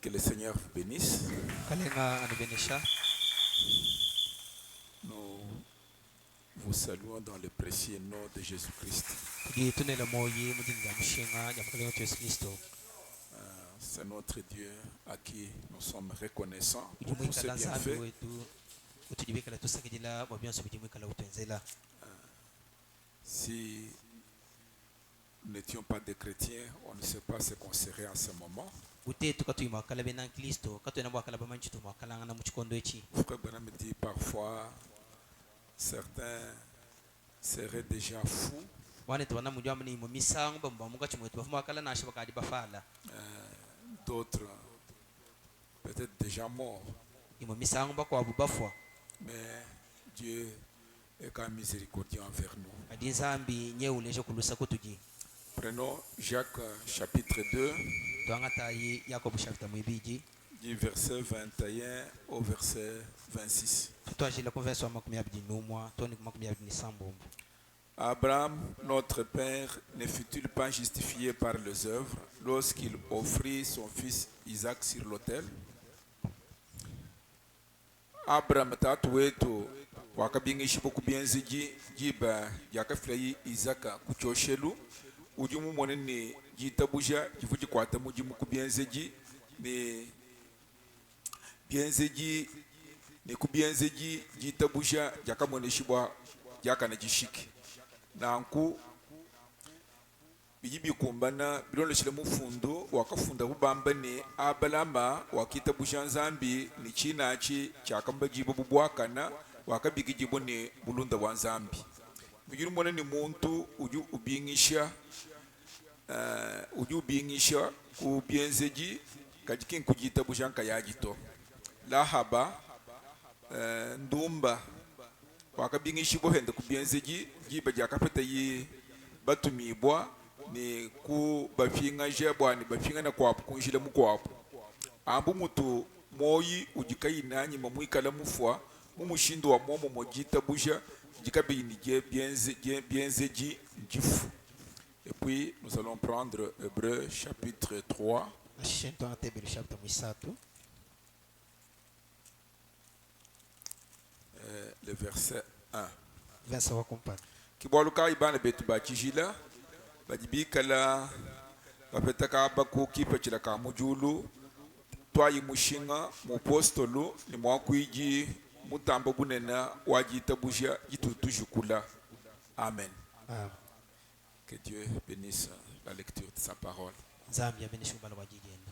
Que le Seigneur vous bénisse. Kalenga anibenisha. Nous vous saluons dans le précieux nom de Jésus-Christ. Tugitunela moyi mudinga mushinga nyamkalenga Yesu Kristo. C'est notre Dieu à qui nous sommes reconnaissants pour Ujumui tous ses kala zambi bienfaits. wetu utujibika la tusakijila wabyanso bijumui kala utwenzela. Si nous n'étions pas des chrétiens, on ne sait pas ce qu'on serait en ce moment. Ute tukatuyima kala bena Kristo katwena bwa kala bamanchi tu makala ngana muchikondo echi. Frère Branham me dit parfois, certains seraient déjà fous. Wane tubana mujwa mani mu misango bamba mugachi mwetu bafuma kala na shaba kadi bafala. D'autres peut-être déjà morts. Imo misango bakwa bubafwa. Mais Dieu est quand même miséricordieux envers nous. Adi zambi nyeuleje kulusa kutuji. Prenons Jacques chapitre 2, Twangata yi Yakobo chapter mwibiji. du verset 21 au verset 26. Twajila ku verse wa 21 toni ku 22 Abraham, notre père, ne fut-il pas justifié par les œuvres lorsqu'il offrit son fils Isaac sur l'autel? Abraham tatu wetu wakabingishi kubienzi jiba yakafirayi Isaka kuchoshelu ujumu monene jitabuja jivuji kwata mujimu kubienzeji ni bienzeji ni kubienzeji jitabuja jakamoneshibwa jakana jishiki nanku bijibi kumbana bilono shile mufundu wakafunda kubamba ni abalama wakita bushanzambi ni chinachi chakamba jibo bubwakana wakabiki jibo ni bulunda wa nzambi bijiru mwana ni muntu uju ubingisha kubienzeji kajikin kujita bushanka yajito lahaba ndumba wakabingishibo hende kubienzeji jiba jakapeta yi batumibwa ni ku bafinga jebwa ni bafinga na kwapu kunjile mukwapu ambu mutu moyi ujikai nanyi mamwikala mufwa mumushindo wa momo mojita busha jikabi ni bienzeji njifu. Et puis nous allons prendre Hébreux chapitre 3 Ashento atebele chapter mwisatu. le verset 1. Verse wa kompani. Kibwaluka ibana betu bachijila bajibikala bapetaka baku kipachila ka mujulu twayi mushinga mupostolu ni mwakuiji mutambo bunena wajitabusha jitutujukula. Amen. Que Dieu bénisse la lecture de sa parole. Nzambi amenisha ubala wajigenda.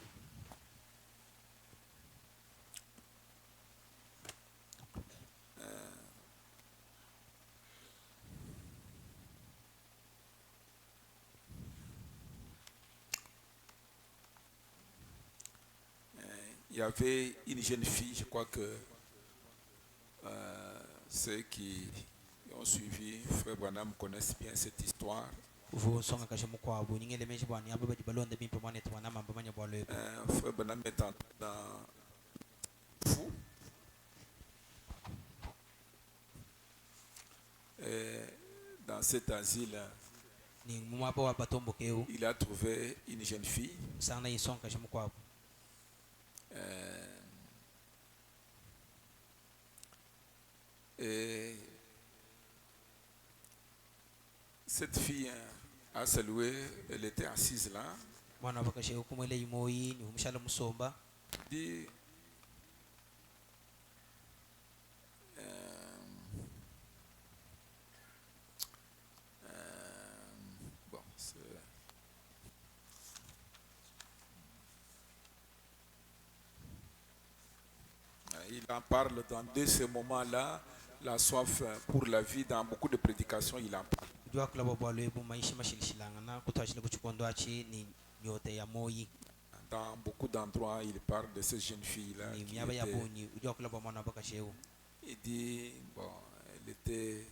Il y avait une jeune fille, je crois que ceux qui ont suivi Frère Branham connaissent bien cette histoire. Uvu songa kashe mukwabu ningele meje bwani abo baji balonde bimpo mane twana mamba manya bwalo ebo. Frère Branham est dans fou. Et dans cet asile, Ni mumapa wa batombo keu il a trouvé une jeune fille. sana yisonga kashe mukwabu. Et cette fille a salué, elle était assise là. Mwana bakashe ukumwele imoyi ni umushala musomba. Dit, bon, il en parle dans ces moments-là, la soif pour la vie, dans beaucoup de prédications, il en parle. Ujua kula bwalo ebo maisha mashilishilangana kutwashile kuchikondo achi ni nyote ya moyi. Dans beaucoup d'endroits, il parle de ces jeunes filles-là. Ni myaba ya boni ujua kula bwa mwana bakashe u. Il dit, bon, elle était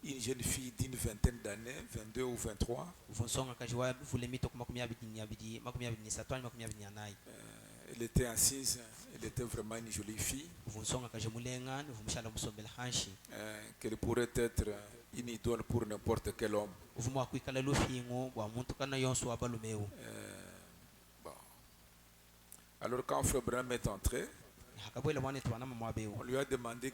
une jeune fille d'une vingtaine d'années, 22 ou 23. Uvonsonga kashe wa vule mito kuma kumyabidi ni satwani makumyabidi nyanai. Elle était assise, elle était vraiment une jolie fille. Uvonsonga kashe mulenga ni vumushala musombela hanshi. Qu'elle pourrait être une idole pour n'importe quel homme. Uvumu wakwikala lufingo bwa muntu kana yonso wabalumeu. Bon. Alors quand Frère Branham est entré, hakabwela mwana twana mama beu on lui a demandé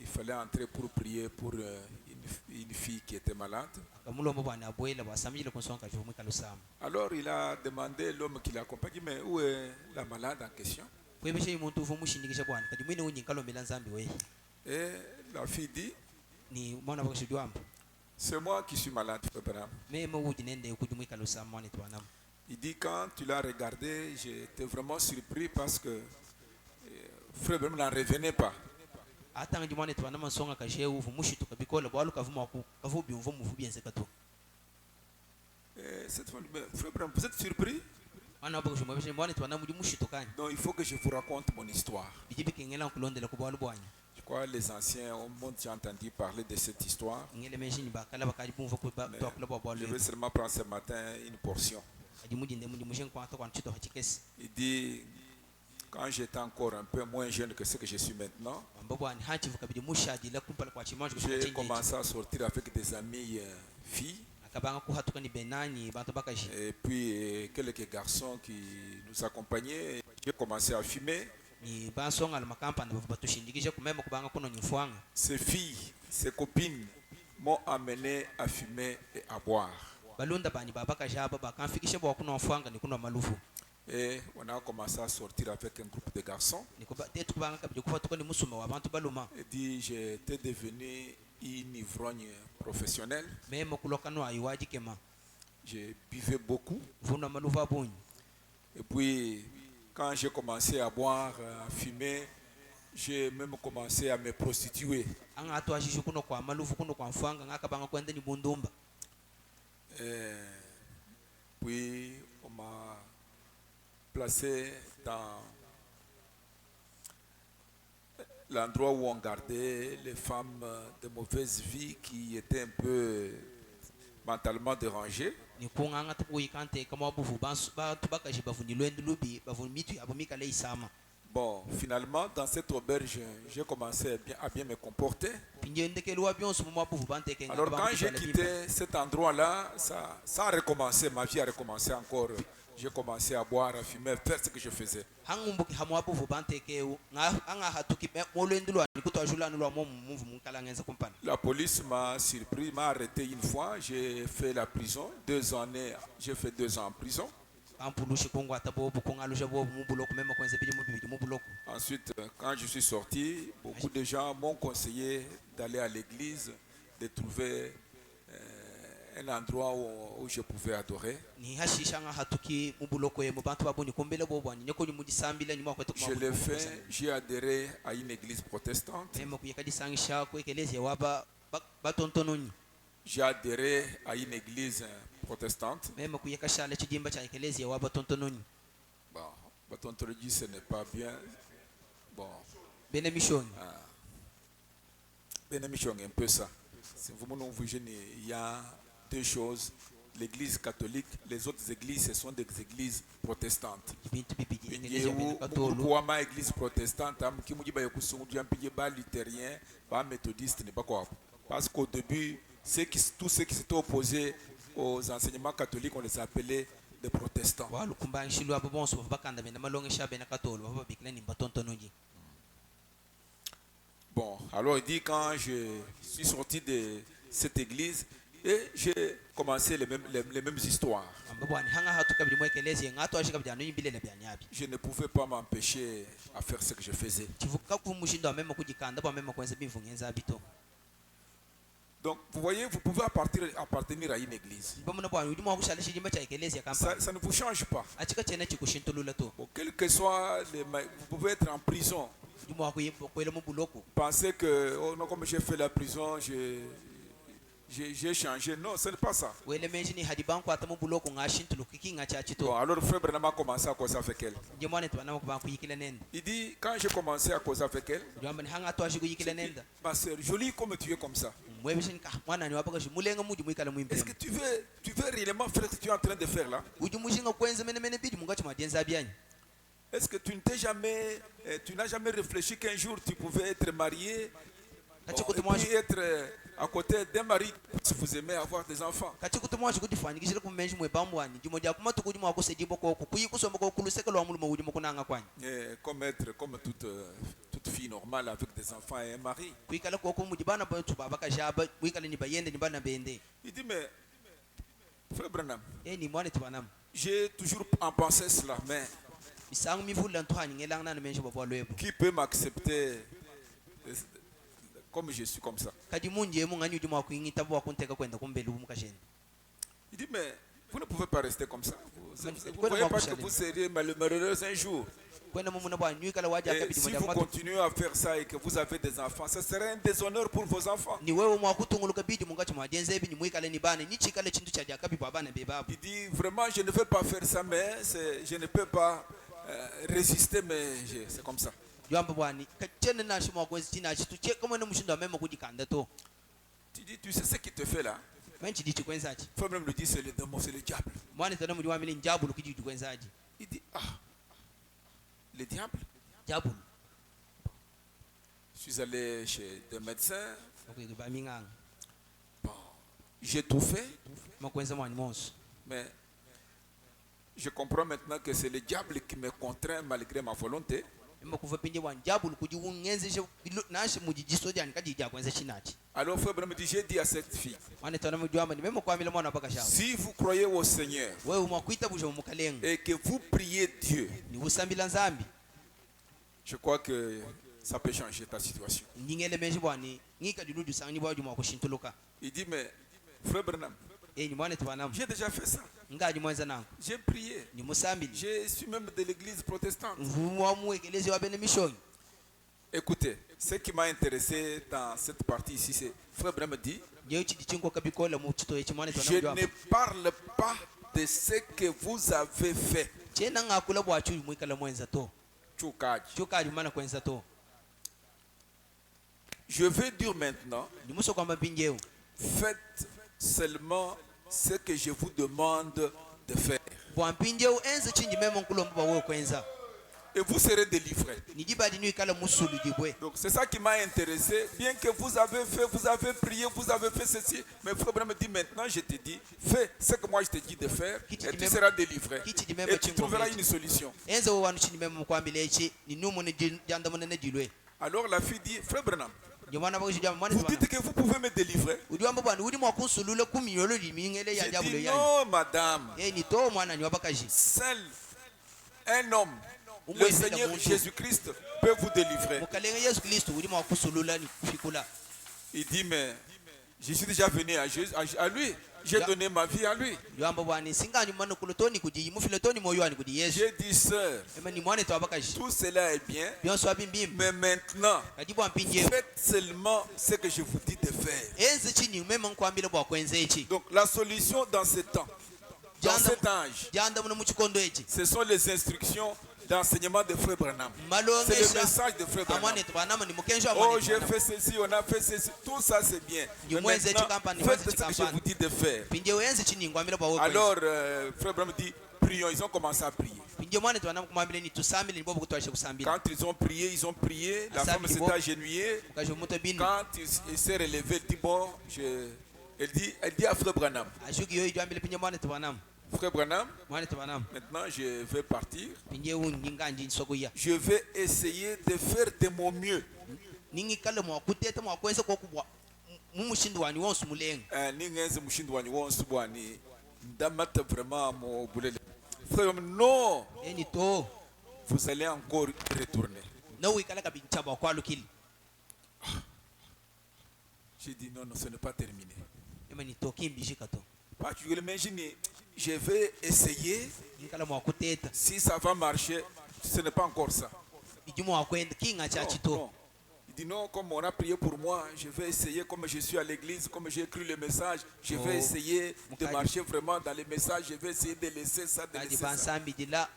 il fallait entrer pour prier pour une fille qui était malade. akamulo mo bwana abwela basamile konsonga jo mwikalo sama Alors il a demandé l'homme qui l'accompagne, mais où est la malade en question? kwebeshe umuntu uvu mushindikisha bwana kadi mwine unyinkalo mela nzambi we Et la fille dit, ni mwana bakashudi wambo c'est moi qui suis malade, Frère Branham. me mo wuti nende kuju mwikalo sama mwana twana Il dit, quand tu l'as regardé, j'étais vraiment surpris parce que Frère Branham n'en revenait pas. atanga di mwana twana mansonga kashe uvu mushitu kabikola bwalu kavuma ku kavubi uvu muvu bienze kato Et cette femme dit, mais Frère Branham, vous êtes surpris? mwana bakashudi mwebeshe mwana twana muju mushitu kanya Non, il faut que je vous raconte mon histoire. bijibi kengela kulondela kubwalu bwanya Je crois que les anciens ont déjà entendu parler de cette histoire. ngele meshini bakala bakali bumva ku ba Mais twakula je bwalu vais seulement prendre ce matin une portion. kadi mujinde muji mushen kwata kwa chito hachikesi Il dit, quand j'étais encore un peu moins jeune que ce que je suis maintenant, amba bwana hachivuka bidi mushaji la kumpala kwa chimanjo j'ai kushika commencé à sortir avec des amis filles akabanga kuhatuka ni benani bantu bakaji et puis quelques garçons qui nous accompagnaient. J'ai commencé à fumer. ni bansonga la makampani bavu batushindikisha kumema kubanga kuno nyufwanga Ces filles, ces copines m'ont amené à fumer et à boire. balunda bani babakajaba bakamfikisha bwa kuno mfwanga ni kuno malufu Et on a commencé à sortir avec un groupe de garçons. ni kuba tetu kubanga kabidi kuhatuka ni musuma wa bantu baluma Il dit, j'étais devenu une ivrogne professionnelle. mema kulokano ayiwaji kema Je buvais beaucoup. vuna malufu abunyi Et puis, quand j'ai commencé à boire, à fumer, j'ai même commencé à me prostituer. anga atu ashishu kuno kwa malufu kuno kwa mfwanga ngakabanga kwenda ni bundumba Et puis, on m'a placé dans l'endroit où on gardait les femmes de mauvaise vie qui étaient un peu mentalement dérangées. ni kunganga tukuyikante kama buvu bantu bakaji bavuni lwendi lubi bavuni mitu yabo mikale isama Bon, finalement, dans cette auberge, j'ai commencé à bien me comporter. pinjendekelwa byonso mu mabuvu banteke Alors quand j'ai quitté cet endroit-là, ça a recommencé, ma vie a recommencé encore. J'ai commencé à boire, à fumer, à faire ce que je faisais. hangumbuki hamwabuvu bantekeu anga hatuki molwendi lwa nikutwajulani lwa mo muvu munkalangenza kumpana La police m'a surpris, m'a arrêté une fois. J'ai fait la prison, 2 années, j'ai fait 2 ans en prison. ampulushi kungu atabobu kungalusha bobu mubuloko mema kwenze bidi mubidi mubuloko Ensuite, quand je suis sorti, beaucoup de gens m'ont conseillé d'aller à l'église, de trouver un endroit où je pouvais adorer. ni hashisha nga hatuki mubuloko ye mubantu babuni kumbele bobu ani neko nyumudisambila nyuma kwetu Je l'ai fait, j'ai adhéré à une église protestante. mema kuyekadisangisha kwekeleze waba batontononyi J'ai adhéré à une église protestante. mema kuyekashala chijimba cha ekeleze waba tontononyi Bon, Batontologie, ce n'est pas bien. Bon, bene mishoni Bénémichon, un peu ça. Si vous me voyez, il y a 2 choses. L'église catholique, les autres églises, ce sont des églises protestantes. bintu bibidi Il y ekeleze a bene katolu une église protestante, qui m'a dit que les luthériens, les méthodistes, parce qu'au début, tous ceux qui s'étaient opposés aux enseignements catholiques, on les appelait des protestants. walukumbanshilwa abo bonso bava bakanda bena malongesha bena katolu bava babikila ni batontononyi Bon, alors il dit quand je suis sorti de cette église et j'ai commencé les mêmes histoires. amba bwani hanga hatuka bidi mwekeleze ngato ashika bidi anonyi bilele byanyabi Je ne pouvais pas m'empêcher à faire ce que je faisais. chivuka kumushindo amema kujikanda bwa mema kwenze bimvu ngenza bito Donc, vous voyez, vous pouvez appartenir à une église. bamuna bwani udimo wakushala chijimba cha ekeleze kampa Ça ne vous change pas. achika chene chikushintulula to Bon, quel que soit, vous pouvez être en prison. udimo wakuyikwela mubuloko Pensez que, oh non, comme j'ai fait la prison, j'ai changé. Non, ce n'est pas ça. wele menji ni hadi banku ata mubuloko ngashintulu kikinga cha Bon, chito alors Frère Branham a commencé à causer avec elle. jemwane twana kubanku yikile nenda Il dit, quand j'ai commencé à causer avec elle, jamba ni hanga twashi kuyikile nenda ma soeur, jolie comme tu es comme ça. mwebishini ka mwana ni wapaka mulenga muji mwikala Est-ce que mwimpema tu veux réellement faire ce que tu es en train de faire là? uji mushinga kwenze mene mene bidi mungachi madienza byanyi Est-ce que tu n'as jamais réfléchi qu'un jour tu pouvais être marié, bon, et puis être à côté d'un mari, si vous aimez avoir des enfants. kati kuti mwachi kuti fani kishile kumenji mwe bambwani jimoja kumatu kudi mwako sejibo ko kuyi kusomba ko kuluseka lwa mulimo udi mukunanga kwani Comme être comme toute fille normale avec des enfants et un mari. kuikala ko kumujibana ba tuba bakajaba kuikala ni bayende ni bana bende. Il dit mais frère Branham, Ni mwane tibanam j'ai toujours en pensé cela, mais misangu mivula ntwani ngelang na menji bo lwebo qui peut m'accepter comme je suis comme ça? kadi munje mu ngani udi mwako ingita bo kunteka kwenda kumbelu mukasheni. Il dit mais vous ne pouvez pas rester comme ça. Vous ne Quoi voyez de pas bon que vous serez malheureux un jour. Kwenda mu munabwa nyuikala waja Et kabidi si moja vous mwatu continuez à faire ça et que vous avez des enfants, ce serait un déshonneur pour vos enfants. ni wewe mwakutunguluka bidi mungachi mwajenze ebi ni mwikale ni bana ni chikale chintu cha jakabi babana bebabu. Il dit vraiment je ne veux pas faire ça, mais je ne peux pas résister, mais c'est comme ça. Yamba bwani kachene na shimo kwezi china chitu che kama ne mushindo amema kujikanda to. Tu dis tu sais ce qui te fait là? Menchi dichi kwenzaji. Il faut même le dire, c'est le démon, c'est le diable. Mwana tana mu diwamini njabulu kijiju kwenzaji. Il dit ah, le diable. Jabulu. Je suis allé chez des médecins. Okwe ba minganga. Bon, j'ai tout fait, Makwenza mwani monso. mais je comprends maintenant que c'est le diable qui me contraint malgré ma volonté. Emba kuva pinje wan jabulu kuji ungenze je nashi mujijiso jani kadi ja kwenza chinachi. Alors frère Branham dit, j'ai dit à cette fille, Mwana tana mu diwamini memo kwa mile mwana baka shawo. si vous croyez au Seigneur Wewe mwakuita bujo mukalenga. et que vous priez Dieu, Ni usambila nzambi. je crois que ça peut changer ta situation. Ngingele menji bwani ngika diludu sangi bwa juma kushintuluka. Il dit, mais frère Branham, Ni mwana tibanam. j'ai déjà fait ça. Ngaji mwenza nangu. J'ai prié. Ni musambili. Je suis même de l'église protestante. Mvumu wa muwekelezi wa bene mishoni. Écoutez, ce qui m'a intéressé dans cette partie ici, c'est frère Branham dit, Je je ne parle pas de ce que vous avez fait. Tchoukaji. Je veux dire maintenant, faites seulement ce que je vous demande de faire. Et vous serez délivrés. Donc c'est ça qui m'a intéressé. Bien que vous avez fait, vous avez prié, vous avez fait ceci. Mais frère Branham me dit maintenant, je te dis, fais ce que moi je te dis de faire et tu seras délivré. Et tu trouveras une solution. Alors la fille dit, frère Branham, vous dites que vous pouvez me délivrer. J'ai dit non madame. Seul un homme, le Seigneur Jésus-Christ, peut vous délivrer. Il dit mais je suis déjà venu à lui. J'ai donné ma vie à lui. J'ai dit sœur, tout cela est bien, mais maintenant, faites seulement ce que je vous dis de faire. Donc la solution dans ce temps, dans cet âge, ce sont les instructions d'enseignement de Frère Branham. C'est le message de Frère Branham. Oh, j'ai fait ceci, on a fait ceci. Tout ça, c'est bien. Mais maintenant, faites ce que je vous dis de faire. Alors, Frère Branham dit, prions. Ils ont commencé à prier. Quand ils ont prié, la femme s'est agenouillée. Quand il s'est relevé, il dit, bon, elle dit à Frère Branham, Frère Branham, maintenant je vais partir. Je vais essayer de faire de mon mieux. Frère, non, vous allez encore retourner. J'ai dit non, non, ce n'est pas terminé. Tu imagines, je vais essayer. Si ça va marcher, ce n'est pas encore ça. Non, non. Il dit non, comme on a prié pour moi, je vais essayer, comme je suis à l'église, comme j'ai écrit le message, je vais essayer de marcher vraiment dans les messages, je vais essayer de laisser ça, de laisser ça.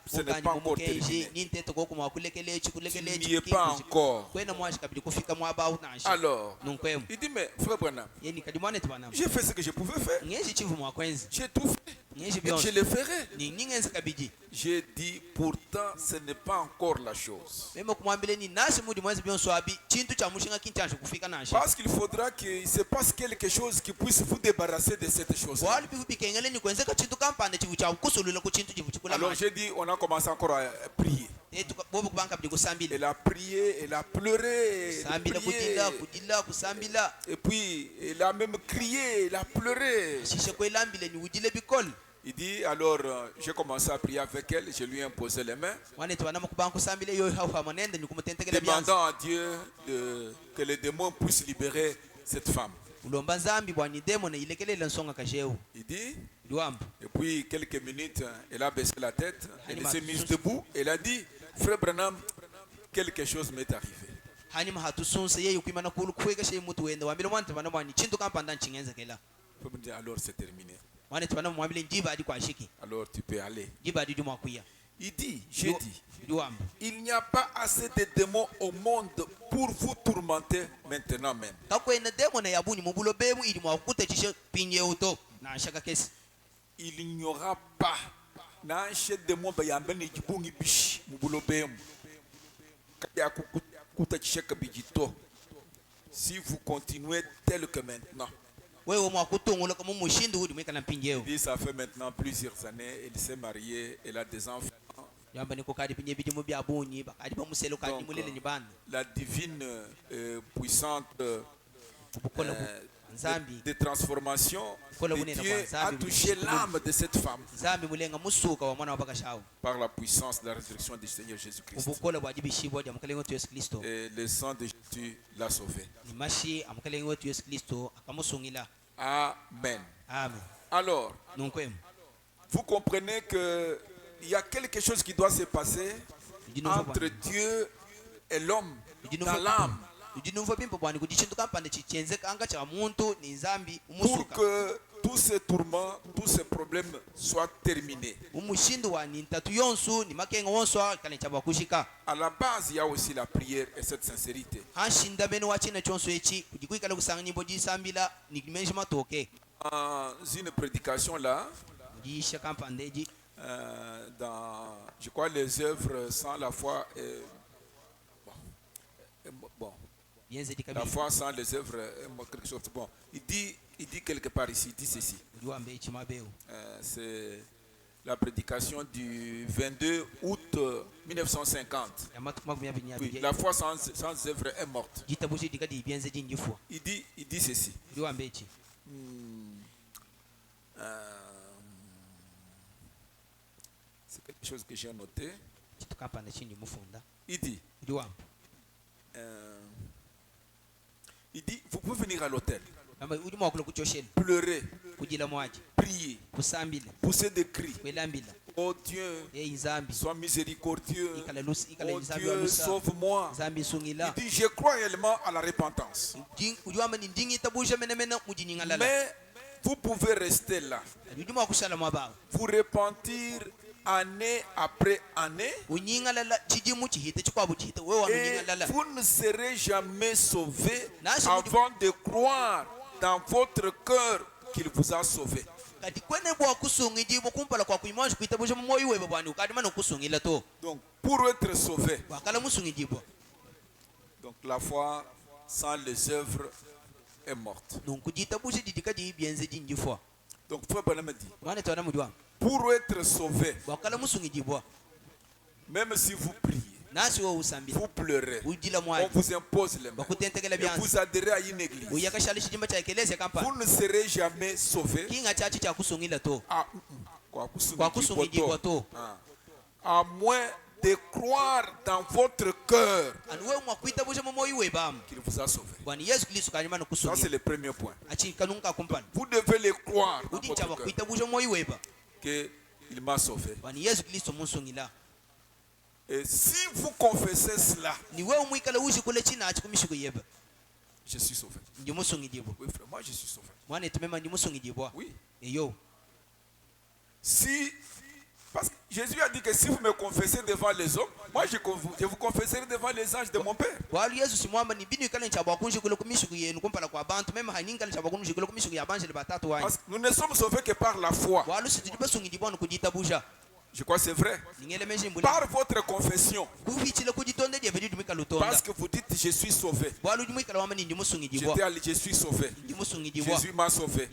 Ce n'est pas encore terminé. Tu n'y es pas encore. Alors, il dit mais frère Branham, j'ai fait ce que je pouvais faire. J'ai tout fait. Et je le ferai. J'ai dit, pourtant, ce n'est pas encore la chose. meme kumwambile ni nasi mudi mwenzi byonso abi chintu cha mushinga kinchanshe kufika nanshe Parce qu'il faudra qu'il se passe quelque chose qui puisse vous débarrasser de cette chose. wali bivu bikengele ni kwenzeka chintu kampande chivu cha kusulula ku chintu chivu chikula Alors j'ai dit, on a commencé encore à prier. bobo kubanka bidi kusambila Elle a prié, elle a pleuré, sambila prié. kudila kusambila Et puis elle a même crié, elle a pleuré. shishe kwelambile ni ujile bikol Il dit, alors j'ai commencé à prier avec elle, je lui ai imposé les mains, wane twana mukubanka kusambile yo hawa manende ni kumutentegela byanza demandant à Dieu que les démons puissent libérer cette femme. ulomba nzambi bwani demone ilekelela nsonga kasheu Il dit, liwambo et puis quelques minutes, elle a baissé la tête, elle Anima- s'est mise debout, elle a dit, frère Branham, quelque chose m'est arrivé. hanyuma hatusunse yeyo kwimana kulu kwega shey mutu wenda wambile mwante bana bwani chintu kampanda nchingenza Il faut me dire, alors c'est terminé. wane twana mwambile njiba adi kwa shiki Alors tu peux aller. njiba adi dumwa kuya Il dit, j'ai dit, liwambo il n'y a pas assez de démons au monde pour vous tourmenter maintenant même. kakwena demone yabuni mubulo bemu ili mwakute chishe pinye uto na shaka kesi Il n'y aura pas nanshe démon bayambe ni jibungi bishi mubulo bemu. Kaya kukuta chisheka bijito. Si vous continuez tel que maintenant. wewe mwakutungula kama mushindi hudi mweka na pinye Il dit, ça fait maintenant plusieurs années, elle s'est mariée, elle a des enfants. yamba niko kadi pinye bidi mu byabunyi bakadi bamuselo kadi Donc, mulele ni bana la divine puissante bukola nzambi de transformation Kola de bunena Dieu kwa nzambi a touché l'âme de cette femme nzambi mulenga musuka wa mwana wabaka shawo par la puissance de la résurrection du Seigneur Jésus-Christ. ubukola bwajibishibwa ya mkalengo tu Yesu Kristo Et le sang de Jésus l'a sauvé. ni mashi amkalengo tu Yesu Kristo akamusungila Amen. amen Alors, nunkwemu vous comprenez que il y a quelque chose qui doit se passer entre Dieu et l'homme dans l'âme ujinumva pimpo bwani kuti chintu kampande chichenzeka anga cha muntu ni nzambi pour umusuka que tous ces tourments, tous ces problèmes soient terminés. umushindu wa ni ntatu yonsu ni makenga wonso kale chabwa kushika À la base, il y a aussi la prière et cette sincérité. hanshinda bene wachina chonso echi kujikuikala kusanga nyimbo jisambila ni menshi matoke Dans une prédication là, jisha kampande eji dans, je crois, les œuvres sans la foi, bon, yenze la dikabili foi sans les œuvres, quelque chose. Bon, il dit quelque part ici, il dit ceci. uliwambe echi mabeo C'est la prédication du 22 août 1950. yamatu magumi abiri Oui, abiri la foi sans œuvre est morte. jitabushi dikadi byenze jinjifwa Il dit ceci. uliwambe echi C'est quelque chose que j'ai noté. chitu kampande chindi mufunda Il dit, uliwambe vous pouvez venir à l'hôtel, amba ulimo wakula kuchoshela pleurer, kujila mwaji prier, kusambila pousser des cris. kwelambila Oh Dieu, ei nzambi sois miséricordieux. ikala lusi ikala Oh nzambi Dieu, walusa sauve-moi. nzambi Il sungila dit, je crois réellement à la repentance. uliwamba ni ndingi tabusha mena mujiningalala Mais vous pouvez rester là, ulimo wakushala mwabao vous repentir année après année. unyingalala chijimu chihite chikwabu chihite wewe Et wamenyingalala vous ne serez jamais sauvé Nasi avant de croire dans votre cœur qu'il vous a sauvé. kati kwene bwa kusungi jibo kumpala kwa kuimanji kuitabusha moyo wewe bwani ukadi mana kusungila to Donc, pour être sauvé, wakala musungi jibo donc la foi sans les œuvres est morte. donc kujitabusha didikadi byenze jinjifwa Donc, Frère Branham dit, mwana twana mujwa pour être sauvé, wakala musungi jibo même si vous priez, nasi wewe usambila vous pleurez, ujila on mwaji vous impose les mains, bakutentegela et byanze vous adhérez à une église, uyakashalisha jimba cha ekeleza kampa vous ne serez jamais sauvé kinga chachi cha kusungila to kwa kwa kusungijibwa to à moins de croire dans votre cœur anu wewe mwakuitabusha moyo wewe bam qu'il vous a sauvé. bwani Yesu Kristo kanyuma Ça, c'est kusungi le premier point. achi kanunka kumpana Vous devez le croire dans uji votre chaba cœur kuitabusha moyo wewe qu'il m'a sauvé. bwani Yesu Kristo musungila Et si vous confessez cela, ni wewe mwikala ushi kule china achi kumishiko yeba je suis sauvé. ndi musungijibwa Oui, frère, moi je suis sauvé. mwana tumema ndi musungijibwa Oui. eyo Si, parce que Jésus a dit que si vous me confessez devant les hommes, moi je vous confesserai devant les anges de mon Père. walu Yesu simwamba ni binu ikala nchaba kunshi kule kumishiko yenu kumpala kwa bantu mema haninga nchaba kunshi kule kumishiko ya banje le batatu Parce wani que nous ne sommes sauvés que par la foi. walu si tujiba sungijibwa no kujitabusha Je crois que c'est vrai. Par votre confession. Parce que vous dites je suis sauvé. Je suis sauvé. Jésus m'a sauvé.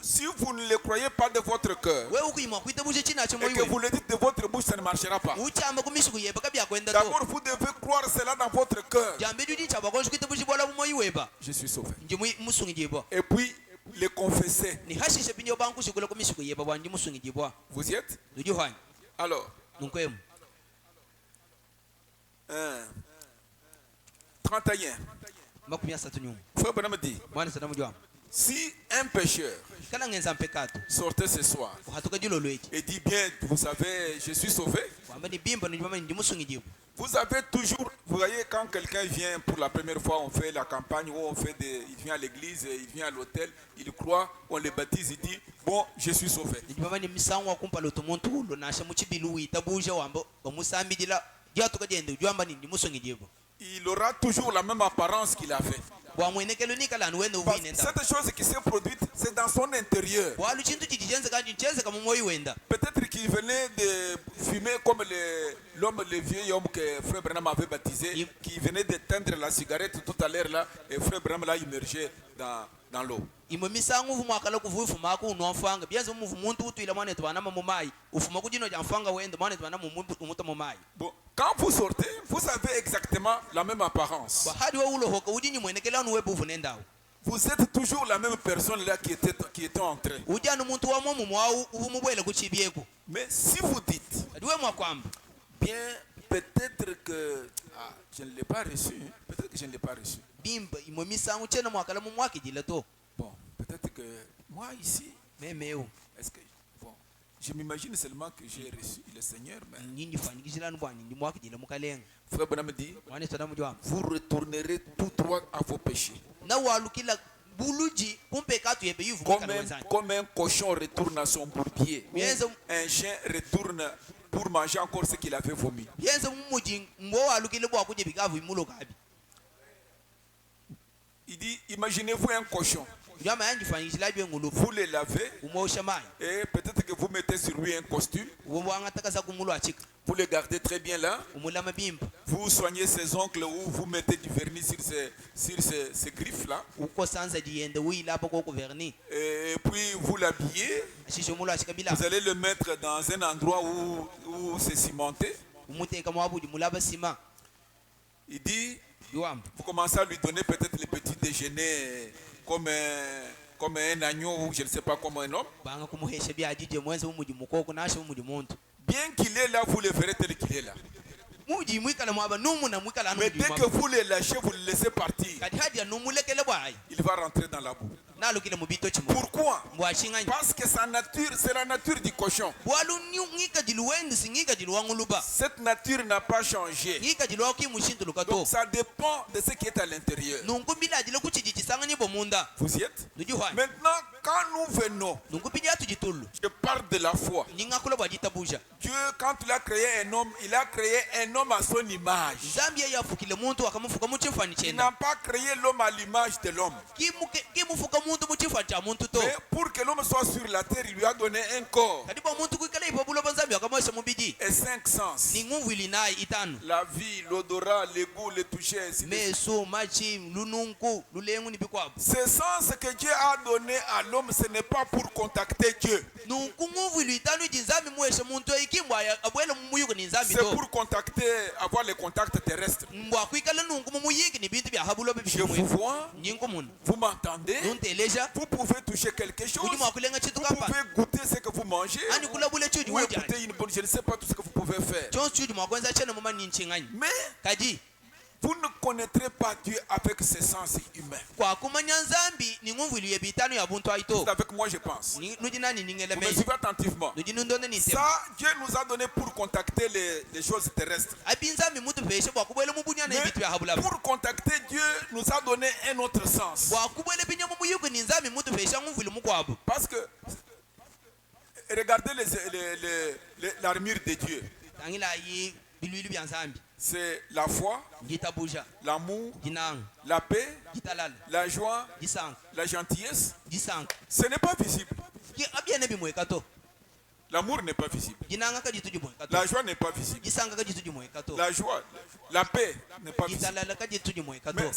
Si vous ne le croyez pas de votre cœur et que vous le dites de votre bouche, ça ne marchera pas. D'abord, vous devez croire cela dans votre cœur. Je suis sauvé. Et puis, le confesser. Vous y êtes? Alors, 31. Frère Branham dit, si un pécheur sortait ce soir et dit bien, vous savez, je suis sauvé. Vous avez toujours, vous voyez, quand quelqu'un vient pour la première fois, on fait la campagne, où on fait il vient à l'église, il vient à l'hôtel, il croit, on le baptise, il dit, bon, je suis sauvé. Il aura toujours la même apparence qu'il a fait. Cette chose qui s'est produite, c'est dans son intérieur. Peut-être qu'il venait de fumer comme l'homme, le vieil homme que Frère Branham avait baptisé, qui venait d'éteindre la cigarette tout à l'heure là, et Frère Branham l'a immergé dans l'eau. Bon, quand vous sortez, vous avez exactement la même apparence. Vous êtes toujours la même personne là qui était entrée. Mais si vous dites, bien, peut-être que je ne l'ai pas reçu. Peut-être que je ne l'ai pas reçu. Bon, peut-être que moi ici, est-ce que bon, je m'imagine seulement que j'ai reçu le Seigneur, mais Frère Branham dit, vous retournerez tout droit à vos péchés. Comme un cochon retourne à son bourbier, un chien retourne pour manger encore ce qu'il avait vomi. Il dit, imaginez-vous un cochon. Vous le lavez et peut-être que vous mettez sur lui un costume. Vous le gardez très bien là. Vous soignez ses ongles ou vous mettez du vernis sur ses griffes là. Et puis vous l'habillez. Vous allez le mettre dans un endroit où c'est cimenté. Il dit, vous commencez à lui donner peut-être le petit déjeuner comme un agneau ou je ne sais pas, comme un homme. Bien qu'il est là, vous le verrez tel qu'il est là. Mais dès que vous le lâchez, vous le laissez partir, il va rentrer dans la boue. Pourquoi? Parce que sa nature, c'est la nature du cochon. Cette nature n'a pas changé. Donc ça dépend de ce qui est à l'intérieur. Vous y êtes? Maintenant, quand nous venons, je parle de la foi. Dieu, quand il a créé un homme, il a créé un homme à son image. Il n'a pas créé l'homme à l'image de l'homme. Mais pour que l'homme soit sur la terre, il lui a donné un corps et 5 sens. La vie, l'odorat, le goût, le toucher, ainsi de suite. Ce sens que Dieu a donné à l'homme, ce n'est pas pour contacter Dieu. C'est pour contacter, avoir les contacts terrestres. Je vous vois, vous m'entendez, vous pouvez toucher quelque chose, vous pouvez goûter ce que vous mangez, ou écouter une bonne, je ne sais pas tout ce que vous pouvez faire. Mais vous ne connaîtrez pas Dieu avec ses sens humains. C'est avec moi je pense. Vous me suivez attentivement. Ça, Dieu nous a donné pour contacter les choses terrestres. Mais pour contacter Dieu, nous a donné un autre sens. Parce que regardez l'armure de Dieu. C'est la foi, l'amour, la paix, la joie, la gentillesse. Ce n'est pas visible. L'amour n'est pas visible. jinanga ka jitu jumwe kato La joie n'est pas visible. jisanga ka jitu jumwe kato La joie, la paix n'est pas visible. jitalala ka jitu jumwe kato Mais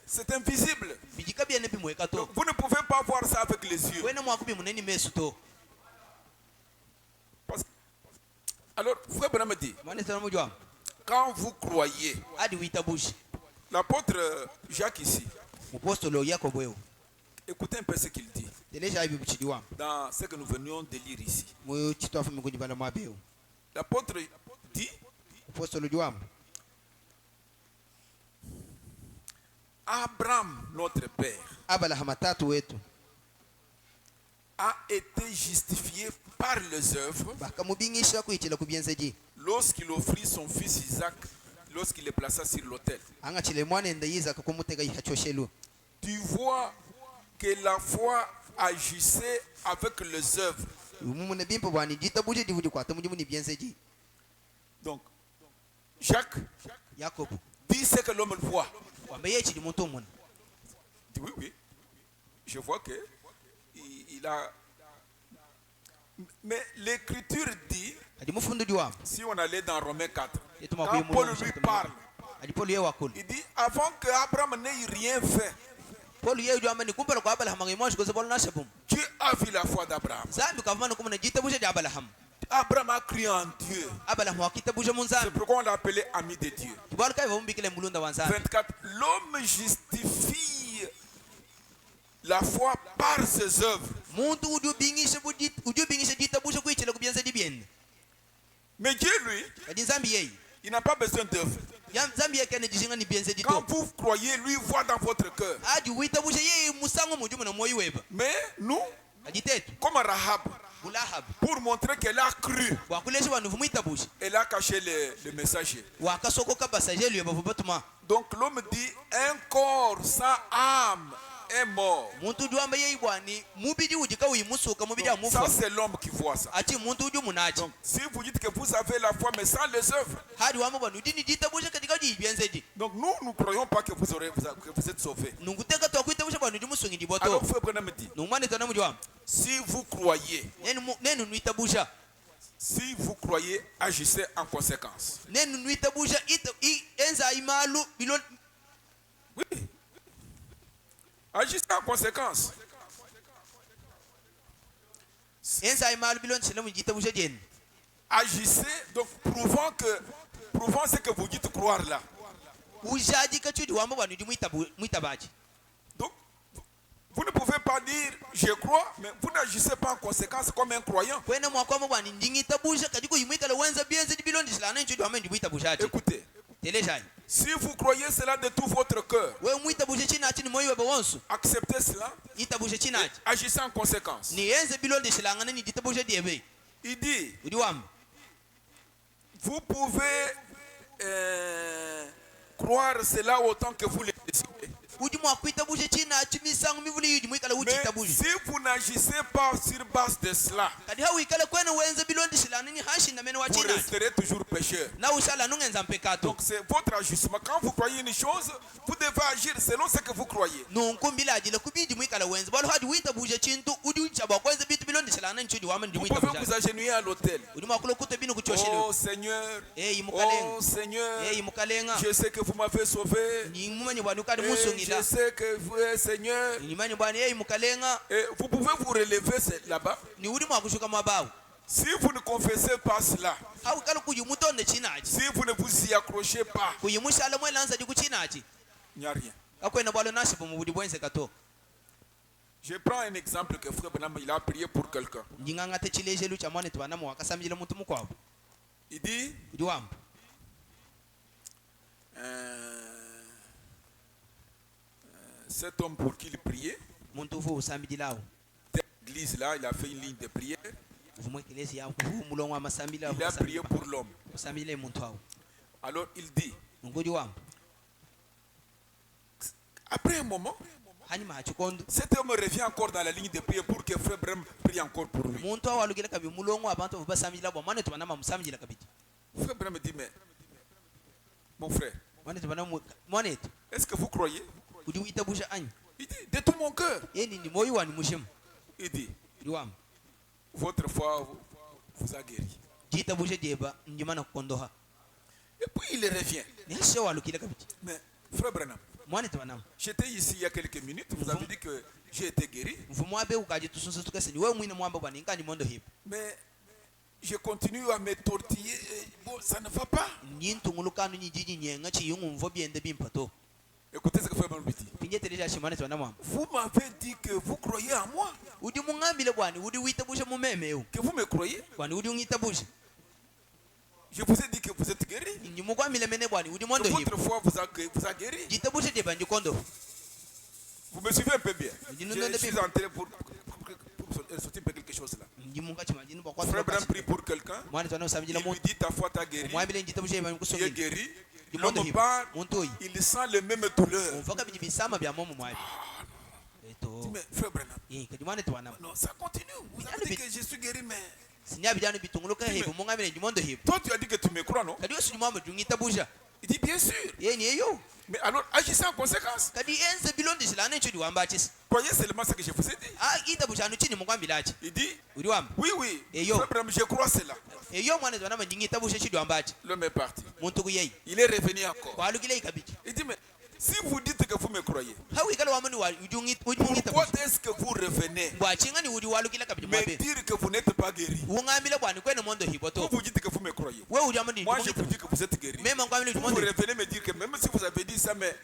c'est invisible. bijika bien bi mwe kato Donc, vous ne pouvez pas voir ça avec les yeux. wena mwakubi muneni mesu to Alors, frère Branham dit, mane sana mujwa quand vous croyez, adi wita bushi l'apôtre Jacques ici, mupostolo yakobo yo écoutez un peu ce qu'il dit teleja ibi buchidiwa dans ce que nous venions de lire ici. moyo chitwafu mikunji bala mabeo L'apôtre dit, mupostolo diwa Abraham, notre père, abala hamatatu wetu a été justifié par les œuvres bakamubingisha kuitila kubyenzeji lorsqu'il offrit son fils Isaac, lorsqu'il le plaça sur l'autel. anga chile mwana enda yiza kumutega ihachoshelu Tu vois que la foi agissait avec les œuvres. mumune bimpo bwani jita buje divudi kwa tamuji muni byenzeji Donc, Jacques yakobo dit ce que l'homme voit. kwamba yechi di muntu mun Il dit oui, oui. Je vois que il a... Mais l'écriture dit, adi mufundu diwa si on allait dans Romains 4, yetuma quand kuyimu Paul lui parle, adi polu ye wakul il dit, avant que Abraham n'ait rien fait, polu ye diwa mani kumpala kwa abala hamangi moshi ko sebolo nashabum Dieu a vu la foi d'Abraham. zambi kavana kumuna jita buje di abala ham Abraham a cru en Dieu. abala mwakita buje C'est munzambi pourquoi on l'a appelé ami de Dieu. tibalo kai vumbikile mulunda wanzambi 24. L'homme justifie la foi par ses œuvres. muntu udubingishe jita buje kuichela kubyenze dibyende Mais Dieu, lui, adi nzambi yeyi il n'a pas besoin d'œuvres. ya nzambi yekene jishinga ni byenze Quand dito vous croyez, lui voit dans votre cœur. adi wita buje yeyi musango mujumu na moyi weba Mais nous, adi tetu comme Rahab, bulahab pour montrer qu'elle a cru, wakulesha vanhu vumwita buje elle a caché le messager. wakasokoka basajelu yebavu batuma Donc l'homme dit, un corps sans âme est mort. muntu udiwamba yeyi bwani mubidi ujika uyimusuka mubidi Ça, amufa c'est l'homme qui voit ça. achi muntu uju munachi Donc, si vous dites que vous avez la foi, mais sans les œuvres, hadi wamba bwani udini jita buje katika uji ibyenzeji donc nous ne croyons pas que vous êtes sauvés. nunguteka twakwita buje bwani ujimusungi diboto Alors, frère Branham dit, nungmane tana mujiwamba si vous croyez, nenu nuita busha si vous croyez, agissez en conséquence. nenu nuita busha enza imalu bilo Oui. Agissez en conséquence. enza imalu bilo nsela mujita busha jeni Agissez, donc prouvant ce que vous dites croire là. ujaji kachudi wamba bwani ujimuita baji Donc, vous ne pouvez pas dire je crois, mais vous n'agissez pas en conséquence comme un croyant. kwena mwakwamba bwani ndingita busha kadiko yimuikala wenza byenze bilo ndisilana nchudi wamba ndimuita bushaji Écoutez, telejaji si vous croyez cela de tout votre cœur, we muita busha chinachi ni moyi weba wonsu acceptez cela, ita busha chinachi agissez en conséquence. ni enze bilo ndisilangana ni jita busha diebe Il dit, udi wamba vous pouvez croire cela autant que vous le décidez. uji mwakwita busha chinachi misangu mivuli yudi muikala Mais uchita busha si vous n'agissez pas sur base de cela, kadi hawikale kwena wenze bilo ndisilana ni hashinda mene wa vous chinachi resterez toujours pécheur. na ushala nungenza mpekato Donc c'est votre agissement. Quand vous croyez une chose, vous devez agir selon ce que vous croyez. nunkumbila ajile kubidi muikala wenze balo hadi wita busha chintu udi uchaba kwenze bitu bilo ndisilana nchudi wama ndi Vous muita pouvez busha vous agenouiller à l'autel. udi mwakulo kuto binu kuchoshele Oh Seigneur, mukalenga oh Seigneur, mukalenga je sais que vous m'avez sauvé. ni mumenye bwani ukadi Et musungila je sais que vous, Seigneur, ni manye bwani mukalenga et vous pouvez vous relever là-bas. ni udi mwakushuka mabawu Si vous ne confessez pas cela, hawikale kuyimutonde chinachi si vous ne vous y accrochez pas, kuyimushala mwelanza di kuchinachi il n'y a rien. akwena bwalo nashipo mubudi bwenze kato Je prends un exemple que Frère Branham il a prié pour quelqu'un. njingangate chilejelu cha mwane twanamo wakasamjile muntu mukwabo Il dit, udi wamba cet homme pour qui il priait, muntu ufu usambidilawo l'église là, il a fait une ligne de prière. uvumwe kelesi yawo kuvu mulongo wa masambila Il a prié pour l'homme. usambile muntu awo Alors il dit, ngudi wamba après un moment, hanyuma hachikondo cet homme revient encore dans la ligne de prière pour que Frère Branham prie encore pour lui. muntu awo alugile kabi mulongo abantu avu basambila bwa mwane twanama musambila kabiti Frère Branham dit, mais mon frère, mwane twanama mwanetu est-ce que vous croyez? udi wita busha anyi Il dit, de tout mon cœur. yeni ni moyi wani mushimu Il dit, udi wamba votre foi vous a guéri. jita bushe jeba njima na kondoha Et puis il revient. ni hashe walukile kabiti Mais frère Branham, mwana twanam j'étais ici il y a quelques minutes, vous avez dit que j'ai été guéri. mvumo abe ukaje tusunse tukaseni wewe mwine mwamba bwana ingani mondo hip Mais je continue à me tortiller. Et bon, ça ne va pas. nyintungulukanu nyijiji nyenga chiyungu mvo biende bimpato Écoutez ce que frère Branham dit. pinje tereja shimane twana mwamba Vous m'avez dit que vous croyez en moi. udi mungambile bwana udi wita bushe mumemeu Que vous me croyez. bwana udi ungita bushe Je vous ai dit que vous êtes guéri. nyimukwamile mene bwana udi Que mondo hip votre foi vous a guéri. jita bushe jeba njikondo Vous me suivez un peu bien. Dis nous Je donner suis des- entré pour sortir un peu quelque chose là. nyimunga chimajini bakwa Frère Branham prie pour quelqu'un. mwana twana Il usabijila lui muntu dit ta foi t'a guéri. mwabile njita bushe jeba Tu es nkusongile guéri. Du monde L'homme hip. part, muntu oyi il sent les mêmes douleurs. umfaka biji bisama bya momo mwabi Dis, eto mais frère Branham, kadi mwana twana non, ça continue. Vous avez dit que je suis guéri, mais sinyabijana bitunguluka hebo mungambile njimondo hebo toi tu as dit que tu me crois, non? kadi osu mwamba jungita busha Il dit bien sûr. yeni eyo Mais alors agissez en conséquence. kadi enze bilondi silane chudi wamba chisi Croyez seulement ce que je vous ai dit. ita bushanu chini mungambile achi Il dit uri wamba oui, oui. Et yo. Frère Branham, je crois cela. eyo mwana twana manjingita busha chidi wamba achi L'homme est parti. muntu kuyeyi Il est revenu encore. kwalukile ikabiji Il dit mais si vous dites que vous me croyez, hawi kala wamani wa ujungita pourquoi busha est-ce que vous revenez bwachinga ni udi walukile kabiji me mwabe dire que vous n'êtes pas guéri? ungambile bwana kwene mondo hibo Vous to vous dites que vous me croyez. we udi amani Moi je njungita vous dis que vous êtes guéri. mema ngambile Vous mondo revenez me dire que même si vous avez dit ça, mais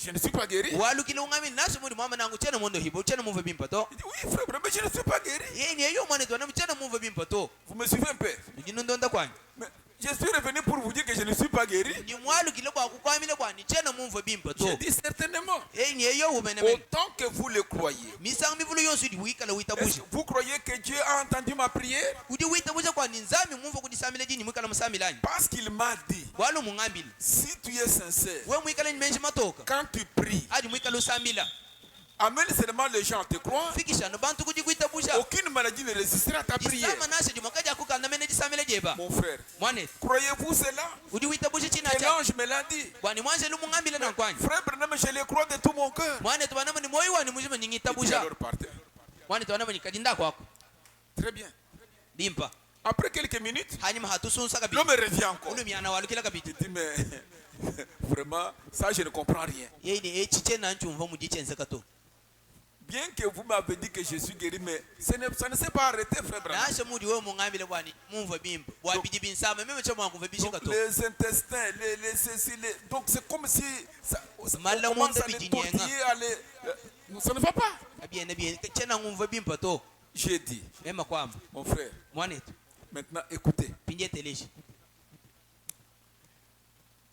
je ne suis pas guéri. walukile ungambile naso muri mama nangu chene mondo hibo chene mumve bimpato Il dit oui frère, mais je ne suis pas guéri. yeni eyo mwana twana chene mumve bimpato Vous me suivez un peu. njinondonda kwani Mais je suis revenu pour vous dire que je ne suis pas guéri. njimwalukile kwa kukwamile kwani chene mumve bimpato J'ai dit certainement. yeni eyo umenemene Autant que vous le croyez. misango mivulu yonse udi wikala wita Est-ce busha que vous croyez que Dieu a entendu ma prière? udi wita busha kwani nzami mumva kudisamile jini mwikala musamilani Parce qu'il m'a dit, walo mungambile si tu es sincère, we mwikala nimenshi matoka quand tu pries, adi mwikala usamila amène seulement les gens à te croire. fikishano bantu kudi kuita busha Aucune maladie ne résistera à ta prière. jisama nashe jimwakaja kukala namene jisamile jeba Mon frère, mwane croyez-vous cela? udi wita busha china Et cha l'ange me l'a dit. kwani mwanje lumungambile na kwani Frère Branham, je le crois de tout mon cœur. mwane twanama ni moyo wani mujima nyingita Il dit busha alors partez. mwane twanama nikajinda kwako Très bien. limpa Après quelques minutes, hanyuma hatusunsa kabiti l'homme revient encore. ulu myana walukila kabiti Il dit mais vraiment, ça je ne comprends rien. yeyini echiche nanchumva mujichense kato Bien que vous m'avez dit que je suis guéri, mais ça ne s'est pas arrêté, frère Branham. nashe mudi we mungambile bwani mumva bimba bwabidi binsama meme cha mwangu vibishi Donc, kato les intestins, les ceci, donc c'est comme si ça Mala on commence monde à les bijinyenga. tortiller, ça ne va pas. abiene bien chena ngumva bimba to J'ai dit, mema kwamba mon frère, mwanetu maintenant écoutez, pinje teleshi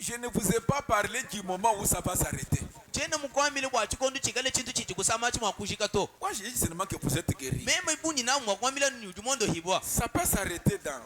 je ne vous ai pas parlé du moment où ça va s'arrêter. chena mukwambile bwa chikondo chikale chintu chichi kusama chi mwakushika to Moi j'ai dit seulement que vous êtes guéri. mema ibuni na mwakwambile ni ujumondo hibwa Ça peut s'arrêter dans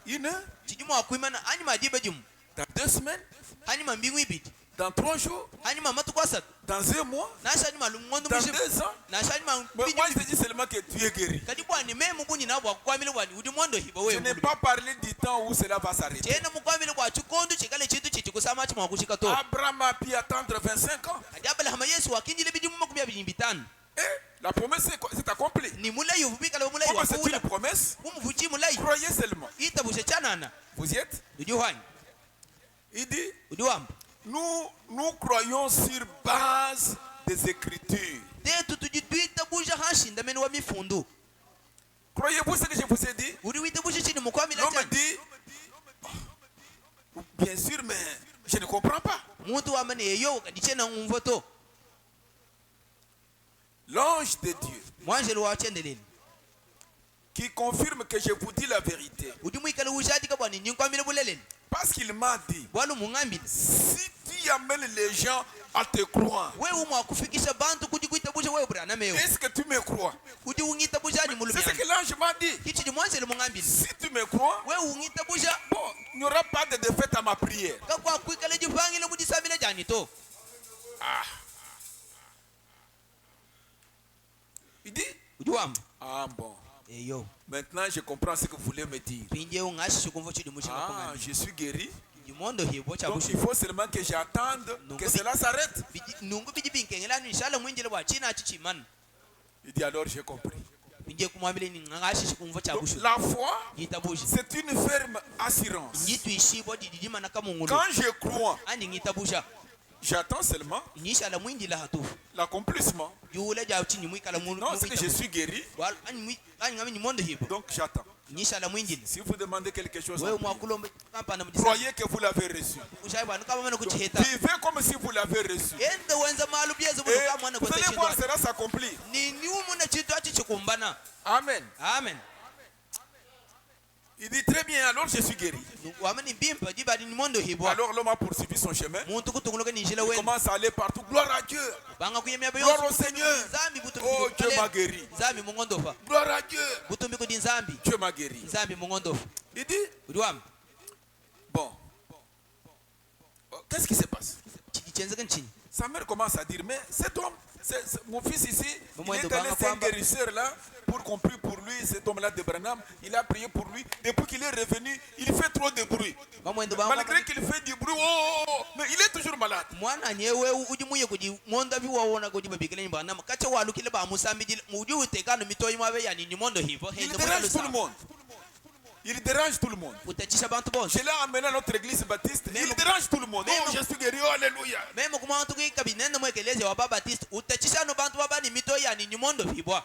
une heure, chijuma wakuimana hanyuma adibe jimu dans 2 semaines, hanyuma mbingu ibiti dans 3 jours, hanyuma matu kwasatu dans 1 mois, nasha hanyuma lungondo dans mushimu 2 ans. nasha hanyuma Mais mbingu moi je te dis seulement que tu es guéri. kadi bwani mema buni na bwakwambile bwani ujumondo hibwa Je we n'ai pas parlé du temps où cela va s'arrêter. chena mukwambile bwa chikondo chikale chintu chichi kusama chi mwakushika to Abraham a pu attendre 25 ans. kadi abalahama yesu wakinjile bidimu makumi abiri bitano Et la promesse c'est accomplie. ni mulayi ubikala mulayi Comme c'est wakula une promesse, umuvuchi mulayi croyez seulement. itabushe chanana Vous y êtes? ujuhwanyi Il dit, ujuwamba nous croyons sur base des Écritures. tetu tujitwitabusha hashinda mene wa mifundu Croyez-vous ce que je vous ai dit? uri witabushe chini mukwamila L'homme chani dit, bien sûr, mais je ne comprends pas. muntu wamane yeyo kadi chena ngumva to L'ange de Dieu mwanjeli wachendeleni qui confirme que je vous dis la vérité. udi mwikale ushadika bwani ninkwamile buleleni Parce qu'il m'a dit, bwalu mungambile si tu amènes les gens à te croire, we umwakufikisha bantu kuti kuitabusha we brana meyo est-ce que tu me crois? kuti ungitabusha ni C'est ce mulumyana que l'ange m'a dit. kichi mwanjeli mungambile Si tu me crois, we ungitabusha bon, il n'y aura pas de défaite à ma prière. kakwa kwikale jipangile mudisamile jani to Il dit, ujuwamba ah bon, eyo maintenant je comprends ce que vous voulez me dire. pinje ungashi kumva chidi mushika Ah, kungambile je suis guéri. jimondo hibo cha Donc bushu il faut seulement que j'attende que cela s'arrête. nungu biji binkengelani inshallah mwinjile bwa china chichimana Il dit alors j'ai compris. nje kumwambile ni ngashishi kumva cha Donc, bushu la foi, ngitabushi c'est une ferme assurance. ngitu ishibo didima na kamungulu Quand je crois, andi ngitabusha j'attends seulement nisha la mwindi la hatu l'accomplissement. yule ja chini mwikala mulu Non, c'est que je suis guéri, wal ani ngami ni mondo hibo donc j'attends. nisha la mwindi Si vous demandez quelque chose, wewe en prière, mwakulombe kapa na mjisa croyez que vous l'avez reçu. ushai bwana kama mwana kuchiheta Vivez comme si vous l'avez reçu. ende wenza malu byezo Et buno kama mwana vous kote allez voir, chindo cela s'accomplir. ni umu na chitu achi chikumbana Amen. amen Il dit très bien, alors je suis guéri. wamani bimpa jibadi ni mondo hibo Alors l'homme a poursuivi son chemin. muntu kutunguluka ni jila Il wen commence à aller partout. Gloire à Dieu. banga kuyemya Gloire beyo au Seigneur. zambi butumbi Oh, Dieu m'a guéri. zambi mungondofa Gloire à Dieu. butumbi kudi zambi Dieu m'a guéri. zambi mungondofa Il dit, udiwam bon, qu'est-ce qui se passe? chichenze chini Sa mère commence à dire, mais cet homme, mon fils ici, Maman, il il est doit allé avoir un guérisseur là pour qu'on prie pour lui, cet homme-là de Branham, il a prié pour lui. Depuis qu'il est revenu, il fait trop de bruit. mamwendo Malgré qu'il fait du bruit, mais il est toujours malade. mwana nyewe uji muye kudi monda bi wawona kudi babikele nyimba na kacha walu kile ba musambi muji utekano mitoyi mabe yani ni mondo hivo Il dérange tout le monde. Il dérange tout le monde. utachisha bantu bonse Je l'ai amené à notre église baptiste. Il dérange tout le monde. Oh, je suis guéri. Oh, alléluia. meme kuma watu kikabinene mwekeleze wa baba baptiste utachisha no bantu baba ni mitoyi yani ni mondo hivo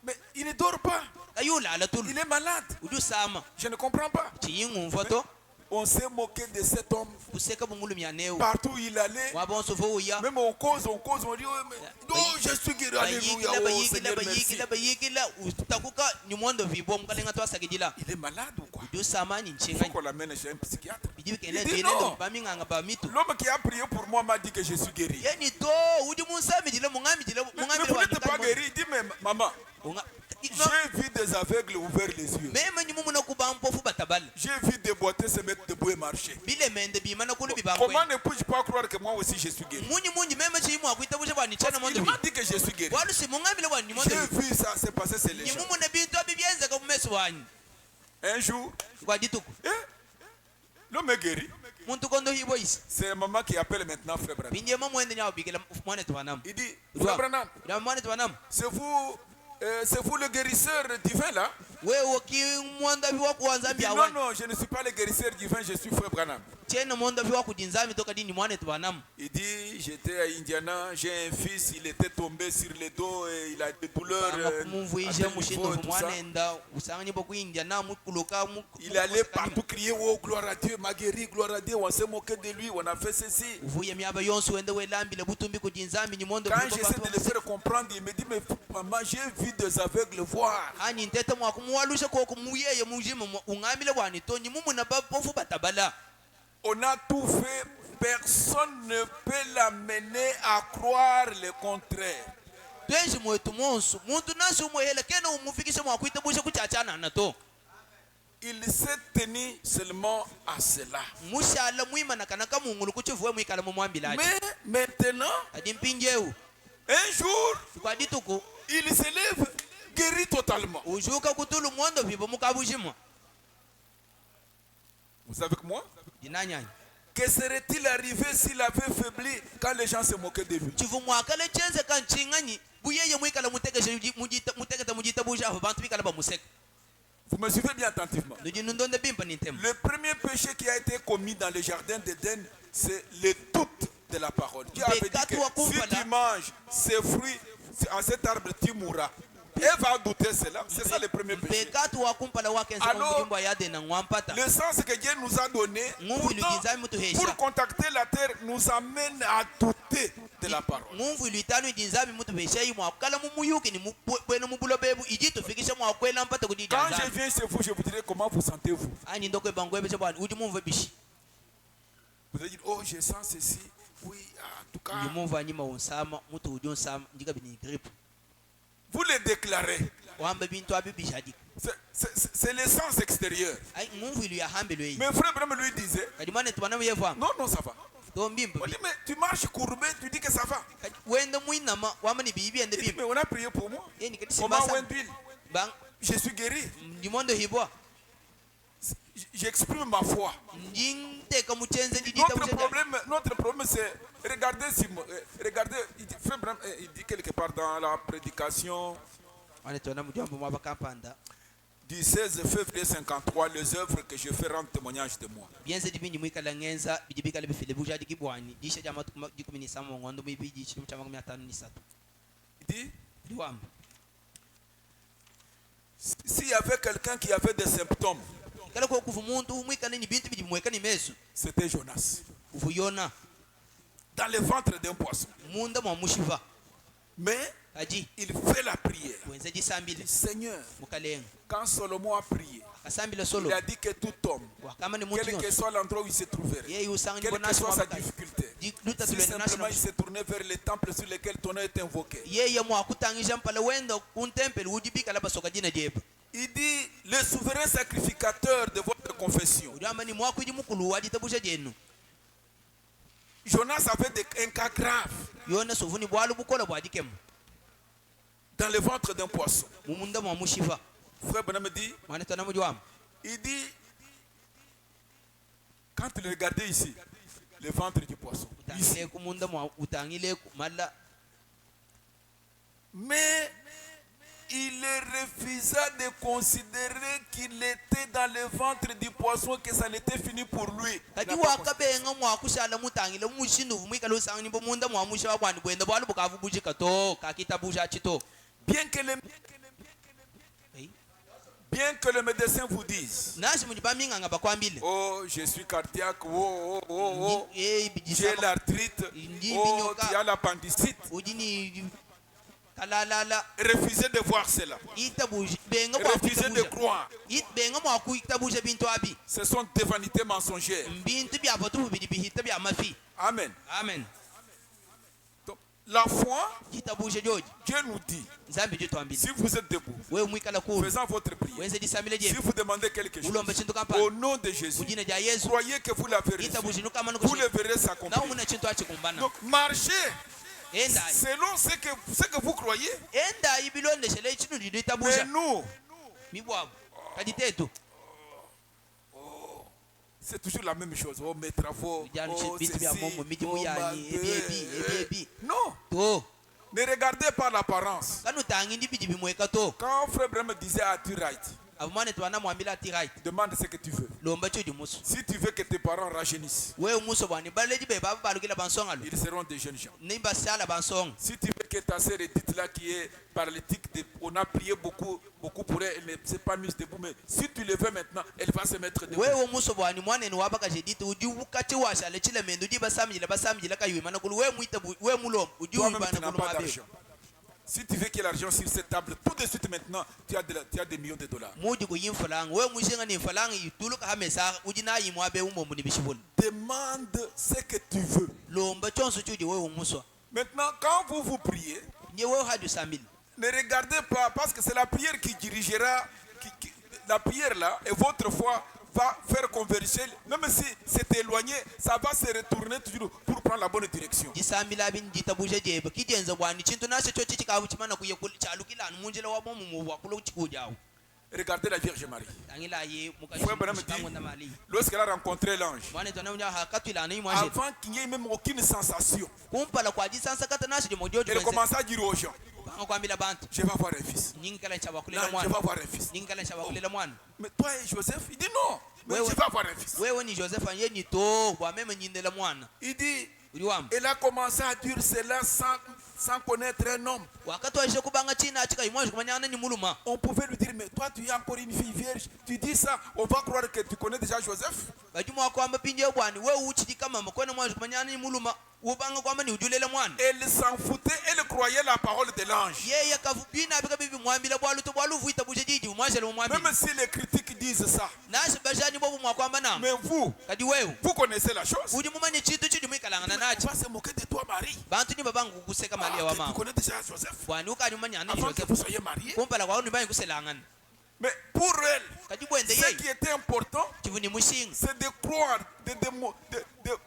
Mais il ne dort pas. ayula ala tulu Il est malade. uju sama Je ne comprends pas. chiyingu mfoto On s'est moqué de cet homme. useka bungulu myaneu Partout où il allait. wabonso fo uya Même on cause, on dit, oh, je suis guéri. Alléluia. Oh, Seigneur, merci. bayikila utakuka ni mondo vibo mkalenga twasakijila Il est malade ou quoi? uju sama ni Il faut nchenga qu'on l'amène chez un psychiatre. bidibi Il kene dit tene non. ndo baminganga ba mitu L'homme qui a prié pour moi m'a dit que je suis guéri. yeni to uji munsami jile mungami jile Mais mungami vous n'êtes pas guéri. Il dit, mais maman, j'ai j'ai vu des aveugles ouvrir les yeux. meme nyumu na kuba mpofu batabal J'ai vu des boiteux se mettre debout et marcher. bile mende bima na kulu biba Comment ne puis-je pas croire que moi aussi je suis guéri? munyi meme chimu akuita bushe bani chana mondo Il bi m'a dit que je suis guéri. walu si mungami le bani mondo J'ai vu ça se passer, c'est les gens. nyumu na bintu abibienza ka mumeso wanyu Un jour, kwa dituku l'homme est guéri. muntu kondo hibo isi C'est maman qui appelle maintenant Frère Branham. binje mamwende nyawo bigela mwane twanam Il dit, Frère Branham, da mwane twanam c'est vous le guérisseur divin là? wewe ki mwanda bi wakuanza Il dit, mbia non, wanyu non, je ne suis pas le guérisseur divin, je suis Frère Branham. chena mwanda bi wakudinzami toka dini mwane twanam Il dit, j'étais à Indiana, j'ai un fils, il était tombé sur le dos et il a des douleurs. kumumvu À ije tel mushindo niveau et tout ça. mwanenda usanganye bokuindia na mukuluka Il allait partout crier, oh gloire à Dieu, m'a guéri, gloire à Dieu, on s'est moqué de lui, on a fait ceci. uvuye myaba yonse wende welambile butumbi kudinzami nyimondo Quand j'essaie de le faire comprendre, il me dit, mais maman, j'ai vu des aveugles voir. ani ntete mwakumuwalusha ko kumuyeye mujima ungamile bwani to nyimumu na bapofu batabala On a tout fait, personne ne peut l'amener à croire le contraire. twenji mwetu monsu muntu nasi umuhela kena umufikishe mwakwita bushe kuchachana na to Il s'est tenu seulement à cela. mushala mwima na kanaka mungulu kuchivuwe mwikala mumwambilaji Mais maintenant, adi mpinjeu un jour, kwa dituku il se lève guéri totalement. ujuka kutulu mwondo vibo mukabushimwa Vous savez que moi? dinanyanya Que serait-il arrivé s'il avait faibli quand les gens se moquaient de lui? chivu mwakale chenze kanchinganyi buyeye mwikala mutekeshe muteketa mujita busha aho bantu bikala bamuseka Vous me suivez bien attentivement. nujinundonde bimpa nintema Le premier péché qui a été commis dans le jardin d'Éden, c'est le doute de la parole. Dieu avait dit que si tu manges ces fruits, à cet arbre, tu mourras. Elle va douter cela. C'est ça le premier péché. bekatu wakumpala wakense Alors, kumujimba yade na ngwampata le sens que Dieu nous a donné, ngumvu ilugizami mutu pour hesha contacter la terre, nous amène à douter de la parole. ngumvu ilitano idinzami mutu hesha yi mwakala mumuyuki ni bwena mubulo bebu ijito fikisha mwakwela mpata Quand je kudidinzami viens chez vous, je vous dirai comment vous sentez-vous. ani ndoko bangwe beche bwana uji mumve bishi Vous allez dire, oh, je sens ceci. Oui, en tout cas. uji mumva anyima unsama mutu uji unsama ndiga bini grip Vous le déclarez. wamba bintu abibisha dik C'est le sens extérieur. ai ngumvu ilu ya hambelwe yi Mais frère Branham lui disait, kadi mwana twana muyefa non, non, ça va. to mbimba On dit, mais tu marches courbé, tu dis que ça va. kadi wenda muinama wama ni bibi ende Il dit, bimba mais on a prié pour moi. yeni kadi Comment simbasa Wendell? bang Je suis guéri. ndimondo hibwa J'exprime ma foi. ndinteka muchenze didita Notre problème, c'est regardez, regardez, il dit quelque part dans la prédication, wane tona mujambo mwa bakampanda Du 16 février 53, les œuvres que je fais rendent témoignage de moi. bienze dibinyi mwikala ngenza bijibikala bifile buja dikibwani disha jama dikumi samo ngondo mibiji chimu chama 503 Il dit, liwamba s'il y avait quelqu'un qui avait des symptômes, kala ko kufu muntu mwikala ni bintu bijimweka ni mesu c'était Jonas. kufu yona Dans le ventre d'un poisson. munda mwa mushiva Mais aji il fait la prière. wenze jisambile Seigneur, mukalenga quand Salomon a prié, akasambile solo il a dit que tout homme, kama ni muntu quel que yonse soit l'endroit où il se trouverait, yeye usanga ni quelle que bonasi soit sa mwa difficulté, luta si tulwe simplement national il se tournait vers les temples sur lesquels ton nom est invoqué. yeye mwa kutangisha mpala wenda kuntempele ujibika la basoka jina jeba Il dit, le souverain sacrificateur de votre confession. ujamba ni mwa kuji mukulu wajitabusha jenu Jonas avait un cas grave yona sovuni bwalu bukola bwadikemu dans le ventre d'un poisson. mumunda mwa mushiva Frère Branham dit, mwana tana mujwamba il dit, quand il regardait ici, le ventre du poisson, ici. utangile kumunda mwa utangile mala Mais il refusa de considérer qu'il était dans le ventre du poisson, que ça n'était fini pour lui. kadi wakabenga mwa kushala mutangile mushinu mwikala usanga ni bomunda mwa mushiva bwani bwenda bwalu bukavu bujika to kakita busha chito Bien que le médecin vous dise, nashi mujibaminga nga bakwambile oh, je suis cardiaque, oh, j'ai bijisa l'arthrite, Ndi oh, binyoka. tu as l'appendicite. ujini kalalala Refusez de voir cela. itabuja benga Refusez de croire. benga mwa kuitabusha bintu abi Ce sont des vanités mensongères. bintu bya batu bibiri bihita bya mafi Amen. amen Donc, la foi, kitabusha joji Dieu nous dit, nzambi jitwambile si vous êtes debout, wewe mwikala kulu faisant votre prière, wenze disamile si je vous demandez quelque chose, ulomba chintu au kampani nom de Jésus, kujina ja Yesu croyez que vous l'avez reçu. itabushi nukama Vous nukushi le verrez na s'accomplir. umuna chintu achikumbana Donc, marchez enda selon ce que vous croyez. enda ibilonde shele chinu Mais ditabusha nous, mibwabo kaditetu c'est toujours la même chose. Oh, mes travaux. Bijyana Oh, bintu bya ceci, momo miji oh, muyanyi ma ebiebi Non, to ne regardez pas l'apparence. kanu tangi ndi biji bimweka to Quand Frère Branham disait à tu right, abumane twana mwambila ati right demande ce que tu veux. lomba chuji musu Si tu veux que tes parents rajeunissent, wewe muso bwani baleji be baba balukila bansonga lo ils seront des jeunes gens. nimba sala bansonga Si tu veux que ta sœur Edith là qui est paralytique, on a prié beaucoup pour elle, elle ne s'est pas mise debout, mais si tu le veux maintenant, elle va se mettre debout. wewe muso bwani mwane ni wabaka jedite uji ukati washale chile mendo di basamjila kayu mana kulu wewe muita wewe mulom uji Toi-même, bana tu n'as kulu pas mabe d'argent. Si tu veux qu'il y ait l'argent sur cette table, tout de suite maintenant, tu as des millions de dollars. muji ku yimfalang wewe mushinga ni falang yitulu ka hamesa uji na yimwabe umo muni bishibul Demande ce que tu veux. lomba chonso chuji wewe muso Maintenant, quand vous priez, nye wewe haju sambil ne regardez pas, parce que c'est la prière qui dirigera, la prière là, et votre foi va faire converger, même si c'est éloigné, ça va se retourner toujours pour prendre la bonne direction. jisambila bin jitabuje jeba kijenza bwani chintu nashe chochi chikavu chimana kuye chalukila munjela wa bomu mu wakulu chikujawo Regardez la Vierge Marie. tangila ye Frère Branham dit, lorsqu'elle a rencontré l'ange, mwane tona unya hakatwila ni mwaje avant qu'il n'y ait même aucune sensation, kumpala kwa jisansa kata nashe de mojojo elle commence à dire aux gens, banga kwambila bantu je vais avoir un fils. nyingi kala nchaba Non, kulela je mwana vais avoir un fils. nyingi kala nchaba kulela mwana Mais toi et Joseph, il dit non, mais Ouais, je vais avoir un fils. wewe ni Joseph ye ni to bwa meme nyindela mwana Il dit, uri wam elle a commencé à dire cela sans connaître un homme. wakati waishe kubanga china achika imwaje kumanyana ni muluma On pouvait lui dire, mais toi tu es encore une fille vierge, tu dis ça, on va croire que tu connais déjà Joseph. bajuma kwamba pinje bwani wewe uchiti kama makona mwaje kumanyana ni muluma ubanga kwamba ni ujulela mwana Elle s'en foutait, elle croyait la parole de l'ange. yeye kavubina bika bibi mwambila bwalu to bwalu vuita buje jiji mwaje le mwambila Même si les critiques disent ça. nashi bajani bobu mwakwamba na Mais vous, kadi wewe vous connaissez la chose. uji mumanye chitu chidi mwikalangana On nachi va se moquer de toi, Marie. bantu ni babangu kuseka malia wa Tu mama connais déjà Joseph. bwani ukani manyana ni Avant que Joseph vous soyez mariés. kumpala kwa ni banyu kuselangana Mais pour elle, kadi bwende ce yeye qui était important, chivuni mushinga c'est de croire,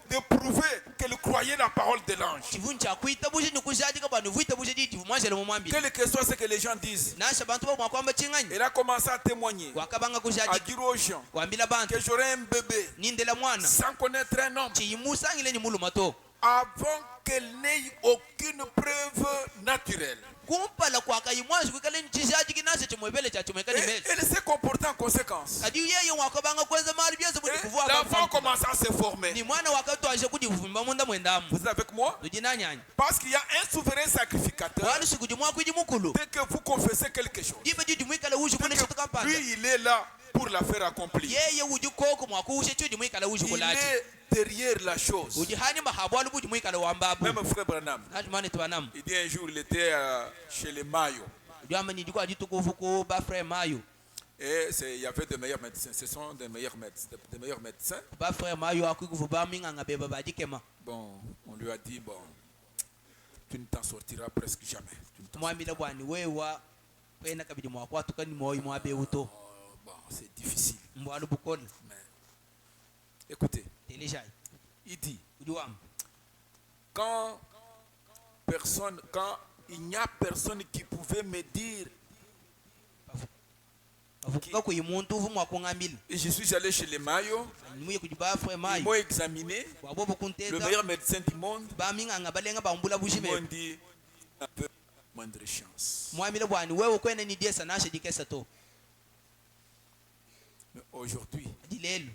de prouver qu'elle croyait la parole de l'ange. chivuni cha kuita buje ni kujaji kaba ni vuita buje jiji mwaje le mwambila Quelle que soit ce que les gens disent, nasha bantu bo mwakwamba chinganya elle a commencé à témoigner, wakabanga à kujaji dire aux gens kwambila bantu que j'aurai un bébé nindela mwana sans connaître un homme, chiyimusangile ni muluma to avant qu'elle n'ait aucune preuve naturelle. kumpala kwakayimwazi kwikale nchishaji kinase chimwebele cha chimweka ni mele Elle s'est comportée en conséquence. kadi yeye wakabanga kwenza mali byenze budi kuvua L'enfant commence à se former. ni mwana wakatwaje kujivumba munda mwendamu. Vous êtes avec moi? Tujinanyanya Parce qu'il y a un souverain sacrificateur. wali sikujimwa kujimukulu Dès que vous confessez quelque chose, dibe jujimwikale wushi dès kule que chitukampanda lui, il est là pour la faire accomplir. yeye wujukoko mwakuushe chujimwikale wushi Il kulati est derrière la chose. ujihani mahabwalu bujimwikale wambabu Même frère Branham, natumani twanam il dit un jour, il était chez les Mayo. ujama ni dikwa jitukufu ku ba frère mayo Et il y avait de meilleurs médecins. Ce sont des meilleurs médecins. ba frère mayo akukufu ba minganga beba bajikema Bon, on lui a dit, bon, tu ne t'en sortiras presque jamais. Tu ne t'en mwamile bwani wewa kwena kabidi mwakwatuka ni moyo mwabe uto Bon, c'est difficile. mbwalu bukol Mais écoutez, teleshai il dit, ujuwam quand il n'y a personne qui pouvait me dire, avuka ku yimuntu uvu mwakungamile et je suis allé chez les Mayo, nimuye kujiba frère ils mayo m'ont examiné, wabobo le kunteta meilleur médecin du monde, ba minganga balenga bambula ils bushime m'ont dit, un peu moindre chance. mwamile bwani wewe kwena ni diesa nashe dikesa to Mais aujourd'hui, dilelo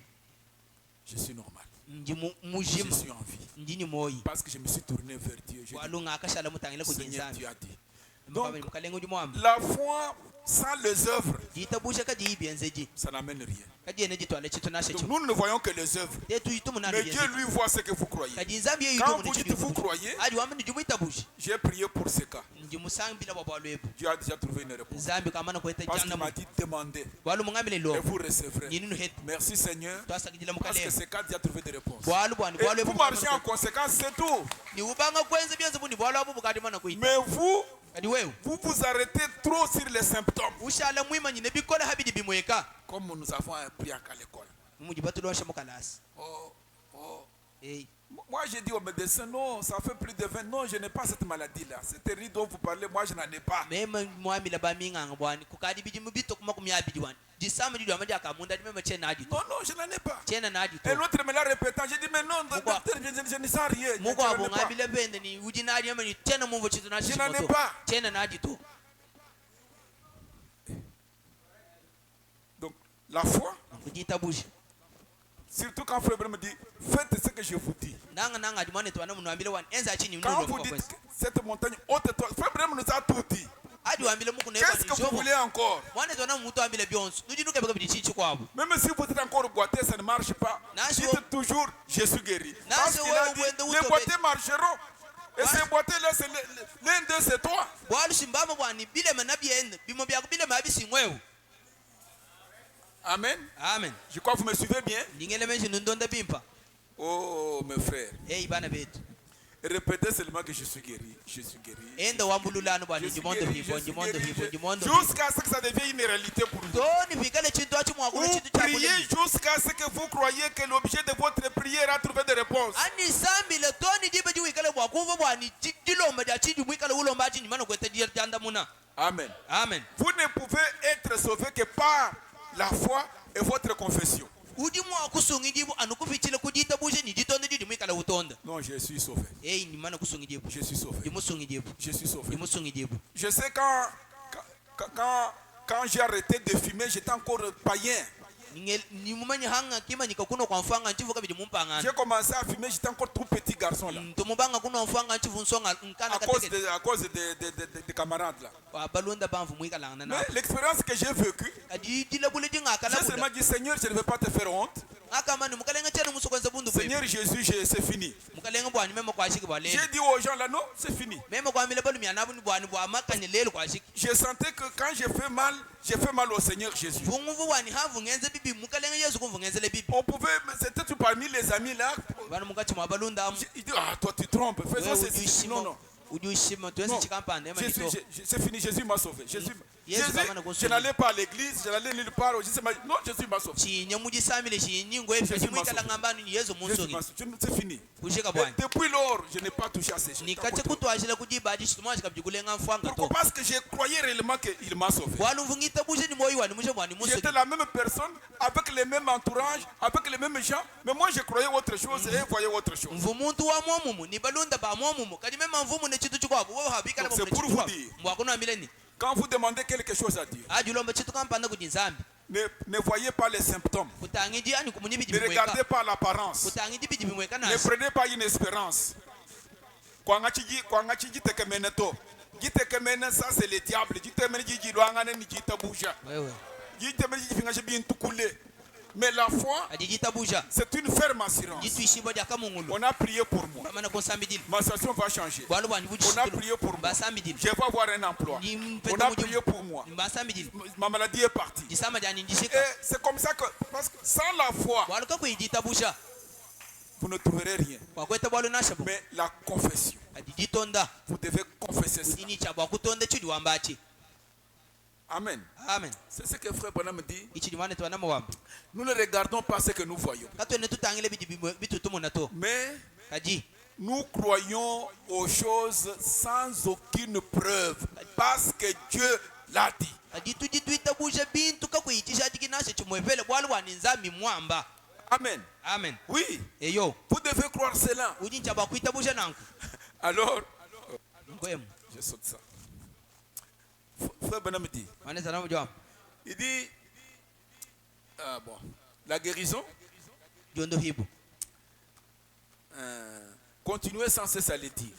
je suis normal. nji Je mujima suis en vie. nji ni moyi Parce que je me suis tourné vers Dieu. Je dis, walunga akashala mutangile Seigneur, kujinzana tu as dit. Donc, mukalenga ujumwamba la foi sans les œuvres, jitabusha kadi ibyenzeji ça n'amène rien. kadi ene jitwale chitu nashe Donc, chu nous ne voyons que les œuvres. tetu yitumu nanu Mais Dieu, byenzeji lui, voit ce que vous croyez. kadi nzambi ye Quand yitumu vous ni dites vous chitu croyez, adi wambi ni jumuita bushi j'ai prié pour ce cas. nji musambila babwalwebu Dieu a déjà trouvé une réponse. nzambi kamana kweta Parce qu'il jana m'a dit demandez bwalu mungamile et lo vous recevrez. nyininu het Merci Seigneur. twasakijila Parce que mukalema ce cas a déjà trouvé des réponses. bwalu bwani Et bwalu vous marchez en conséquence, c'est tout. ni ubanga kwenze byenze buni bwalu abu bukati mana kuita Mais vous, kadi wewe vous vous arrêtez trop sur les symptômes. ushala mwima nyine bikola habidi bimweka Comme nous avons appris à l'école. mujibatuloosha mukalasi Oh. eh Moi, j'ai dit au médecin, non, ça fait plus de 20 ans, non, je n'ai pas cette maladie-là. Cette terrible dont vous parlez, moi, je n'en ai pas. mema mwamila baminganga bwani kukadi biji mubito kuma kumyabidi wani jisama jidi amadi akamunda mema chena adi Non, non, je n'en ai pas. chena na adi to Et l'autre me l'a répété. J'ai dit, mais non, docteur, je ne sens rien. muko Je n'en abo ai pas. ngabile bende ni ujina adi ama ni chena mumvo chitu na Je n'en ai pas. chena na adi to Donc, la foi, kujitabusha surtout quand Frère me dit, faites ce que je vous dis. nanga adi mwane twana munwambile wani enza chini Quand mnulo vous kwa dites kwenza que cette montagne haute, Frère nous a tout dit. adi wambile muku na Qu'est-ce que vous voulez encore? mwane twana mutu ambile byonso nujinuke baka bidi chichi kwabo Même si vous êtes encore boité, ça ne marche pas. Nasi Dites toujours, je suis guéri. Nasi Parce qu'il a wewe dit, uende les utobe. boités marcheront. Et ces boités-là, c'est l'un d'eux, c'est toi. bwalu simbama bwani bile manabi ende bimo bya bile mabi singwewe Amen. amen Je crois que vous me suivez bien. ndingele menshi nundonda bimpa Oh, mes frères. hey bana betu Répétez seulement que je suis guéri. Je suis guéri. enda wambululano bwani Je suis njimondo guéri, hibo je suis njimondo guéri, hibo je- njimondo hibo Jusqu'à ce que ça devienne une réalité pour vous. toni fikale chintu achimwakule Vous chintu priez chakule jusqu'à ce que vous croyez que l'objet de votre prière a trouvé des réponses. ani sambile toni jibe jiwikale bwakuva bwani jilomba ja chiji mwikale ulomba chinyi mana kwete janda muna Amen. amen Vous ne pouvez être sauvé que par la foi et votre confession. udi mwakusungi jibu anukufichile kujitabushe ni jitonde jidi mwikale utonda Non, je suis sauvé. hey ni mana kusungi jibu Je suis sauvé. jimusungi jibu Je suis sauvé. jimusungi jibu Je sais quand j'ai arrêté de fumer, j'étais encore païen. ni mumanyi hanga kima nikakuno kwa mfanga nchivu kabidi mumpangana J'ai commencé à fumer, j'étais encore tout petit garçon là. tumubanga kuno mfanga nchivu nsonga nkana kateke À cause des camarades là. wa balonda bamvu mwikala ngana Mais l'expérience que j'ai vécue, adi dilabule jinga kala j'ai seulement dit Seigneur, je ne vais pas te faire honte. akamani mukalenga chene musokonza bundu Seigneur Jésus, c'est fini. mukalenga bwani mema kwa shiki bwale J'ai dit aux gens là, non, c'est fini. mema kwa mile balu miana buni bwani bwa makanye lelo kwa shiki Je sentais que quand j'ai fait mal au Seigneur Jésus. vunguvu bwani havu ngenze bibi mukalenga yesu kumvu ngenzele bibi On pouvait, c'était tout parmi les amis là. bana mukachi mwa balonda amu Il dit, ah, toi tu trompes, fais ça, c'est non, non. ujushima twense chikampande ema Jésus, nito c'est fini, Jésus m'a sauvé. Yesu Jésus, bamana je kusuni. n'allais pas à l'église, je n'allais nulle part. Non, Jésus m'a sauvé. Chinye mujisamile chinyi ngwefe chimwikala ngambani ni Yesu munsogi. C'est fini. Kushika Et bwana. depuis lors, je n'ai pas touché à ces choses. Nikache kutwashila kujibaji chitumwa chikabjikulenga mfanga Pourquoi? to. Parce que j'ai croyé réellement qu'il m'a sauvé. Bwana mvungita buje ni moyo wani mushe bwana munsogi. J'étais la même personne, avec les mêmes entourages, avec les mêmes gens, mais moi je croyais autre chose et ils voyaient autre chose. Mvumuntu wa mwomumu ni balunda ba mwomumu kadi mema mvumu ne chitu chikwabo wo habikala Donc, mu c'est pour vous dire. mwakuna mileni. Quand vous demandez quelque chose à Dieu, Ajulomba chitu kampanda kujinzambi. ne voyez pas les symptômes. Kutangiji ani kumunyibi Ne jibimweka. regardez pas l'apparence. Kutangiji bijibimweka Ne nasi. prenez pas une espérance. Kwanga chiji tekemene to. Gitekemene, ça c'est le diable. Gitekemene jiji loangane ni jita bouja. Wewe. Gitekemene jiji finga bien tout coulé. Mais la foi, Ajijita buja. c'est une ferme assurance. Jitu ishibo jaka mungulu. On a prié pour moi. Bamana konsambi dil. Ma situation va changer. Bwalu bwanji buji. On a prié pour moi. Basambi dil. Je vais avoir un emploi. On a prié pour moi. Basambi dil. Ma maladie est partie. Jisama jani Et njishika. c'est comme ça que, parce que sans la foi, Bwalu ka kujita buja. vous ne trouverez rien. Kwa kweta bwalu nashabu. Mais la confession, Ajijitonda. vous devez confesser ça. Kudini cha bwakutonde chudi wambachi. Amen. Amen. C'est ce que frère Branham dit. Ichi dimane twana mwamba. Nous ne regardons pas ce que nous voyons. Katwene tutangile bitutumu nato. Mais Kaji. nous croyons aux choses sans aucune preuve. Parce que Dieu l'a dit. Ajitu jituita buja bintu kakuitisha jikinashe chumwevele bwalu waninzami mwamba. Amen. Amen. Oui. Eyo. Vous devez croire cela. Ujincha bakuita buja nanku. Alors, Ngoyemu. je saute ça. Frère Branham dit. Maneza na mjwa. Il dit, bon, la guérison, Jondo hibu. continuez sans cesse à le dire.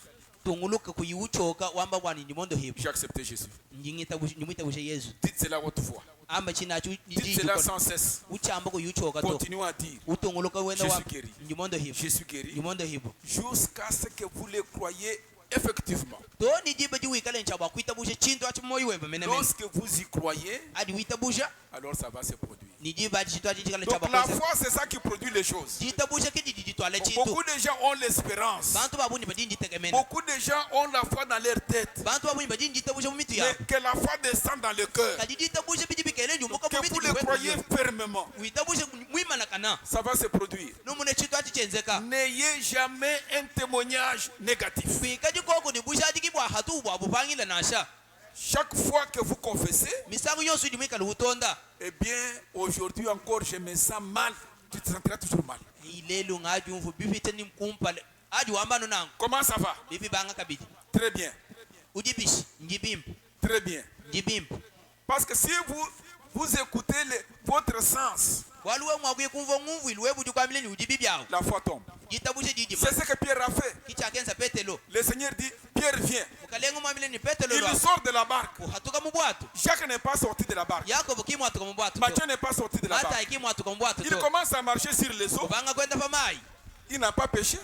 Tunguluka kuyiuchoka wamba wani nimondo hibu. J'ai accepté Jésus. Njingita nyumita bushe Yesu. Dites cela autrefois. Amba china chu Dites cela sans cesse. uchamba kuyuchoka to. Continuez à dire. Utunguluka wenda Je wa suis guéri. nimondo hibu. Je suis guéri. Nimondo hibu. Jusqu'à ce que vous le croyez effectivement. To ni jibe ji wikale nchaba kuita bushe chinto achi moyo wemba mene mene. Lorsque vous y croyez, Adi wita busha alors ça va se produire. ni jibe achi chito achi chikale Donc chaba la kuita. foi, c'est ça qui produit les choses. Jita busha kidi jito ale chinto. Beaucoup de gens ont l'espérance. Bantu babuni badinji tegemene. Beaucoup de gens ont la foi dans leur tête. Bantu babuni badinji jita busha mumitu ya. Mais que la foi descende dans le cœur. Kadi jita busha biji bikele njumuka Que mumitu vous le croyez fermement. wita busha mwima na kana. Ça va se produire. Numune chito achi chenzeka. N'ayez jamais un témoignage négatif. Kuikaji koko ni busha aji kibwa hatu bwa bupangile nasha. Chaque fois que vous confessez, Misangu yosu di mwika lutonda. eh bien, aujourd'hui encore, je me sens mal. Tu te sentiras toujours mal. Ilelu ngaju mfu bifite ni mkumpa. Adi wamba nunangu. Comment ça va? Bibi banga kabidi. Très bien. Ujibishi. Njibimpu. Très bien. Njibimpu. Parce que si vous écoutez votre sens, Waluwe mwaguye kumvo nguvu iluwe buju kwa mileni ujibi byao. la foi tombe. Jitabushe jijima. C'est ce que Pierre a fait. Kicha kensa petelo. Le Seigneur dit, Pierre vient. Mukalengo mwa mileni petelo lwa. Il sort de la barque. Uhatuka mubwatu. Jacques n'est pas sorti de la barque. Yakobo kimu atuka mubwatu. Matthieu n'est pas sorti de la Mata barque. ikimu atuka mubwatu. Il commence à marcher sur les eaux. Banga kwenda famai. Il n'a pas péché.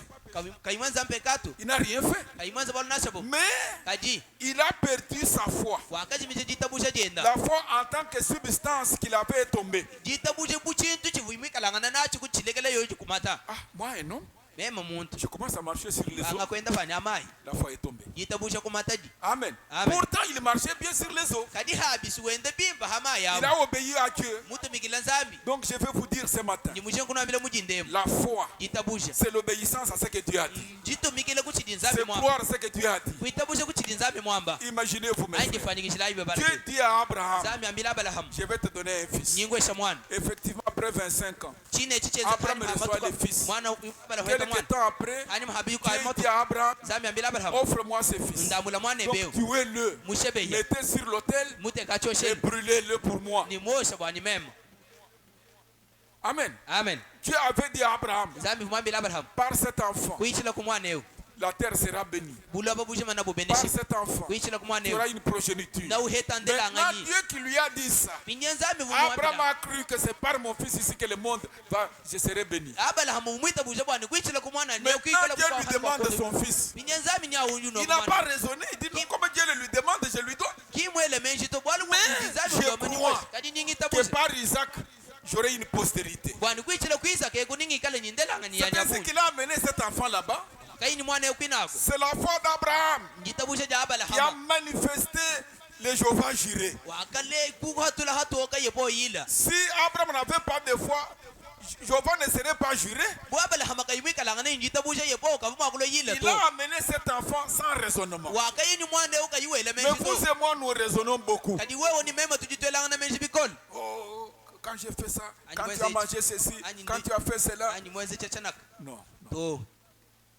Kaimanza mpekatu. Il n'a rien fait. Kaimanza balu nashabu. Mais Kaji. il a perdu sa foi. Wakaji mise jitabushe jenda. La foi en tant que substance qu'il avait tombée. Jitabushe buchintu chivimika langana nachi kuchilekele yoji kumata. Ah, moi un homme, Mema muntu. je commence à marcher sur les eaux. Banga kwenda fanya mai. La foi est tombée. Jitabushe kumataji. Amen. Amen. Pourtant, il marchait bien sur les eaux. Kadi habisi wende bimba hama Il yawo. a obéi à Dieu. Mutu mikila nzambi. Donc, je vais vous dire ce matin, Nimushe kuna mile mujindemu. la foi, Jitabushe. c'est l'obéissance à ce que Dieu a dit. Jito mikile kuchidi nzambi C'est mwamba. croire ce que Dieu a dit. Kuitabushe kuchidi nzambi mwamba. Imaginez-vous Ayi maintenant. nifanyikishila ibe Dieu barake. dit à Abraham, Nzambi ambila Abrahamu. je vais te donner un fils. Nyingwesha mwana. Effectivement, après 25 ans, Chine chicheza Abraham kani reçoit matuka. le fils. Mwana ubala hweta quelques mwana. temps après, Ani mahabi yuko Dieu ayi moto. dit à Abraham, Nzambi ambila Abrahamu. offre-moi ce fils. Ndamula mwana Donc ebeo. tuez-le, Mushebe ye. mettez sur l'autel Mute et kachoshe. brûlez-le pour moi. Ni mosha bwani mema. Amen. Amen. Dieu avait dit à Abraham, Nzambi mwambila Abrahamu. par cet enfant, Kuichila kumwana ewe. la terre sera bénie. Bula babushe mana Par bubeneshi. cet enfant, Kuichila kumwana il y aura ewe. une progéniture. Na uheta ndela Maintenant, ngani. Dieu qui lui a dit ça, Pinyanzambi Abraham vumwambila. a cru que c'est par mon fils ici que le monde va, je serai béni. Abrahamu mwita bushe bwani kuichila kumwana ne Maintenant, kuikala Dieu lui demande son fils. Pinyanzambi nya uyu no Il n'a pas kumwana. raisonné. Il dit non, comme Dieu le lui demande, je lui donne. Kimwele menshi to bwalu Mais mwinzambi je udomani crois mwe. Kadi nyingita que bushe. par Isaac, j'aurai une postérité. Bwani kuichila kuisa ke kuningi kale nyindela ngani ya C'est ainsi nyabu. qu'il a amené cet enfant là-bas. Kaini mwana yo kwinako. C'est la foi d'Abraham Njita bushe ja qui a Abrahamu. manifesté les Jéhovah jirés. wakale kuhatula hatoka yebo yila Si Abraham n'avait pas de foi, Jéhovah ne serait pas juré. bwabala hamaka yimika langana injita busha yebo kavuma kulo yila Il to a amené cet enfant sans raisonnement. wakayini mwande ukayiwela Mais menshi vous to et moi, nous raisonnons beaucoup. kadi wewe ni mema tujitwelangana menshi bikol Oh, quand j'ai fait ça, Ani quand mweze tu as ichi. mangé ceci, Ani quand ndi- tu as fait cela. ani mwenze chachanaka Non. to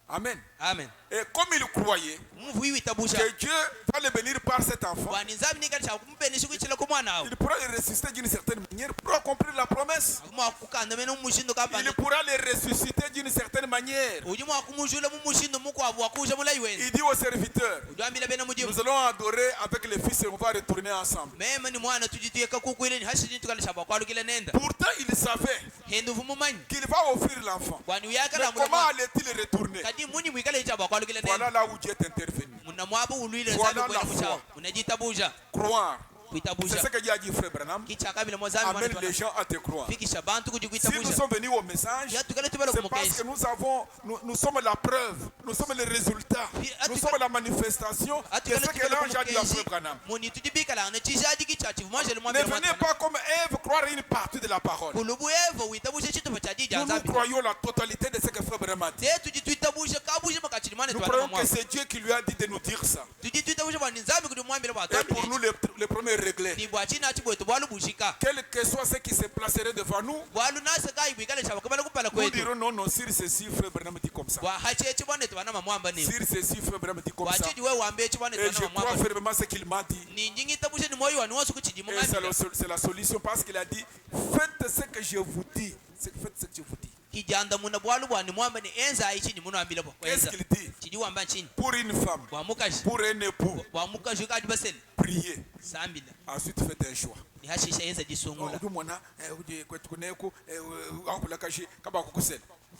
Amen. amen Et comme il croyait mvu iwita busha que Dieu va le bénir par cet enfant, bwani nzami nikalisha kumbenisha kuchila kumwana awo il pourra le ressusciter d'une certaine manière pour accomplir la promesse. avuma kukanda mena umushindo kapande Il pourra le ressusciter d'une certaine manière. ujuma kumujula mumushindo mukwavu wakusha mulai wenu Il dit aux serviteurs, ujambila bena mujibu nous allons adorer avec les fils et on va retourner ensemble. mema ni mwana tujituyeka kukwileni hashini tukalisha bakwalukile nenda Pourtant, il savait hendu vumumanyi qu'il va offrir l'enfant. bwani Mais uyakala comment allait-il retourner? kadi muni mwikale cha bakwalukile Voilà nenda là où Dieu est intervenu. muna mwabu ulwile Voilà sabi la kwenda foi. busha unajita busha Croire. kuita C'est ce busha que Dieu a dit, frère Branham. kicha kabila mwazami mwana Amène twana les gens à te croire. fikisha bantu kujikuita Si nous busha sommes venus au message, ya tukale tubela c'est parce kumukesi que nous sommes la preuve, nous sommes le résultat, nous sommes la manifestation de ce que l'ange a dit à frère Branham. muni tujibikala na chishaji kichachi vumanje Ne mwambia venez pas comme Ève croire une partie de la parole. kulubu evo uita busha chitupa cha dija Nous nzambi croyons la totalité de ce que frère Branham a dit. te tujituita busha kabusha makachini mwana Nous twana croyons que mwa c'est Dieu qui lui a dit de nous dire ça. tujituita busha bwani nzambi kudi mwambia bwa Et pour nous, le premier réglé. ni bwa china chibwetu bwalu bushika Quel que soit ce qui se placerait devant nous, bwalu nasa kai bwikale shaba kabala kupala nous kwetu dirons non, non, sur ceci, frère Branham dit comme ça. bwa hache chibwane twana mamwamba ni Sur ceci, frère Branham dit comme bwa ça. chidi we wambe chibwane Et je twana crois mamwamba fermement ce qu'il m'a dit. ni njingi tabusha ni moyo wani wasu kuchidi Et mungani c'est la solution parce qu'il a dit faites ce que je vous dis. Faites ce que je vous dis. kijanda muna bwalu bwani mwamba ni enza aichi ni muno ambila bwa Qu'est-ce kwenza qu'il dit? chidi wamba chini Pour une femme, bwa mukashi pour un époux, bwa mukashi kadi basel priez. sambila Ensuite, faites un choix. ni hashisha enza jisungula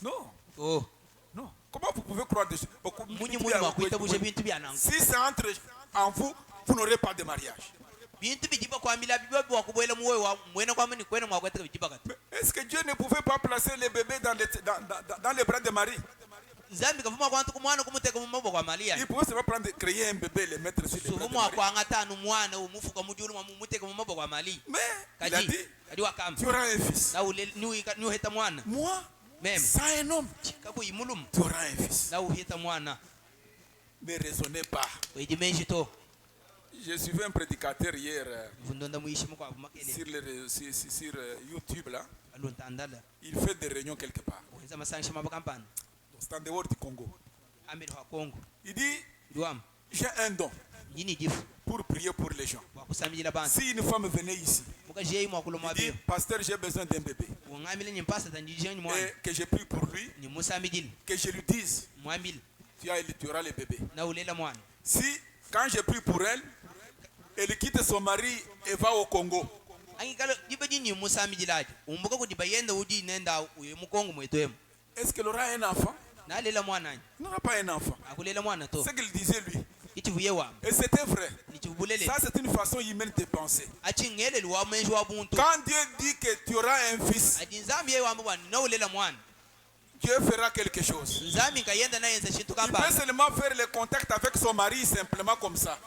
Non, oh non. Comment vous pouvez croire des choses? munyi munyi mwakuita busha bintu byananga Si c'est entre en vous, vous n'aurez pas de mariage. bintu bijiba kwamila biba bwakubwela muwe wa mwena kwamwe ni kwena mwakweteka bijiba kati Mais est-ce que Dieu ne pouvait pas placer les bébés dans les bras de Marie? nzambi kavuma kwantu kumwana kumuteka mumabwa kwa malia Il pouvait seulement prendre, créer un bébé et le mettre sur les bras de suvumwa Marie. kwanga tanu mwana umufuka mujulu mumuteka mumabwa kwa mali Mais il a kadi dit, kadi wakamba tu auras un fils. na ule ni uheta mwana Moi, meme sans un homme, kaku imulum tu auras un fils. na uheta mwana Ne raisonnez pas. wejimenji to J'ai suivi un prédicateur hier vundonda muishimu kwa makele sur YouTube là. aluntandala Il fait des réunions quelque part. wenza masangisha mabakampani C'est en dehors du Congo. amiri wa Kongo Il dit, ndiwam j'ai un don yini jifu pour prier pour les gens. wakusamijila bantu Si une femme venait ici, mukajiye mwakulo il dit, mwabio pasteur, j'ai besoin d'un bébé. ungamile nyimpasa tanjijeni mwana Et que je prie pour lui, ni musamijili que je lui dise, mwambile tu auras le bébé. na ulela mwana Si, quand je prie pour elle, elle quitte son mari et va au Congo, angikalo jiba jini musamijilaje umbuka kuti bayenda uji nenda uye mukongo mwetwemo est-ce qu'elle aura un enfant? na lela mwana Elle n'aura pas un enfant. akulela mwana to C'est ce qu'il disait lui. ichivuye wam Et c'était vrai. nichivulele Ça, c'est une façon humaine de penser. achingeleli wa mwenji wa buntu Quand Dieu dit que tu auras un fils, ajinzambi ye wamba bwana na ulela mwana Dieu fera quelque chose. nzambi nkayenda nayenza shintu Il peut kamba seulement faire le contact avec son mari simplement comme ça.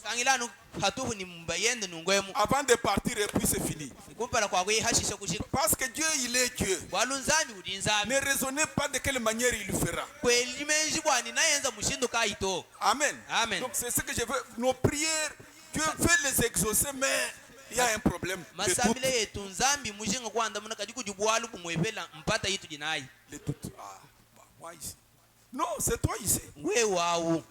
sangilanu hatuhu ni mbayende nungwemu Avant de partir et puis c'est fini. kumpala kwa kwe hashisha kushika Parce que Dieu, il est Dieu. bwalu nzambi udi nzambi Ne raisonnez pas de quelle manière il le fera. kweli menji bwani nayenza mushindu kaito Amen. Amen. Donc c'est ce que je veux. Nos prières, Dieu veut les exaucer, mais il y a un problème. De masambile doute. yetu nzambi mushinga kwanda muna kadi kujibwalu kumwevela mpata yitu jinayi Les doutes. Ah, bah, moi ici. Non, c'est toi ici. we wawu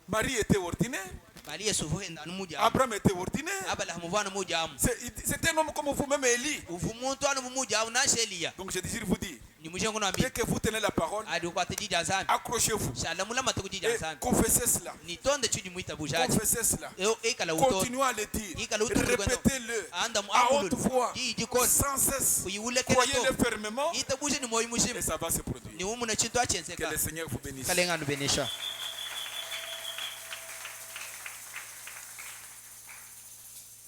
Marie était ordinaire. mali yesufu henda numuja Abraham était ordinaire. abala hamuvana mujamu C'est un homme comme vous, même Élie. uvu muntu anu mumuja na shelia Donc je désire vous dire, ni mushengo no dès ambi que vous tenez la parole, adi kwate jija nzambi accrochez-vous shala mulama to jija et nzambi confessez cela. ni tonde chudi muita bujaji Confessez cela. ekala uto Continuez à le dire. Ikala uto Répétez-le anda mu à amulu haute voix, ji jikon sans cesse. kuyiwule kele Croyez-le to fermement ita bushe ni moyi mushim et ça va se produire. ni umuna chintu Que achenseka le Seigneur vous bénisse. kalenga nu benesha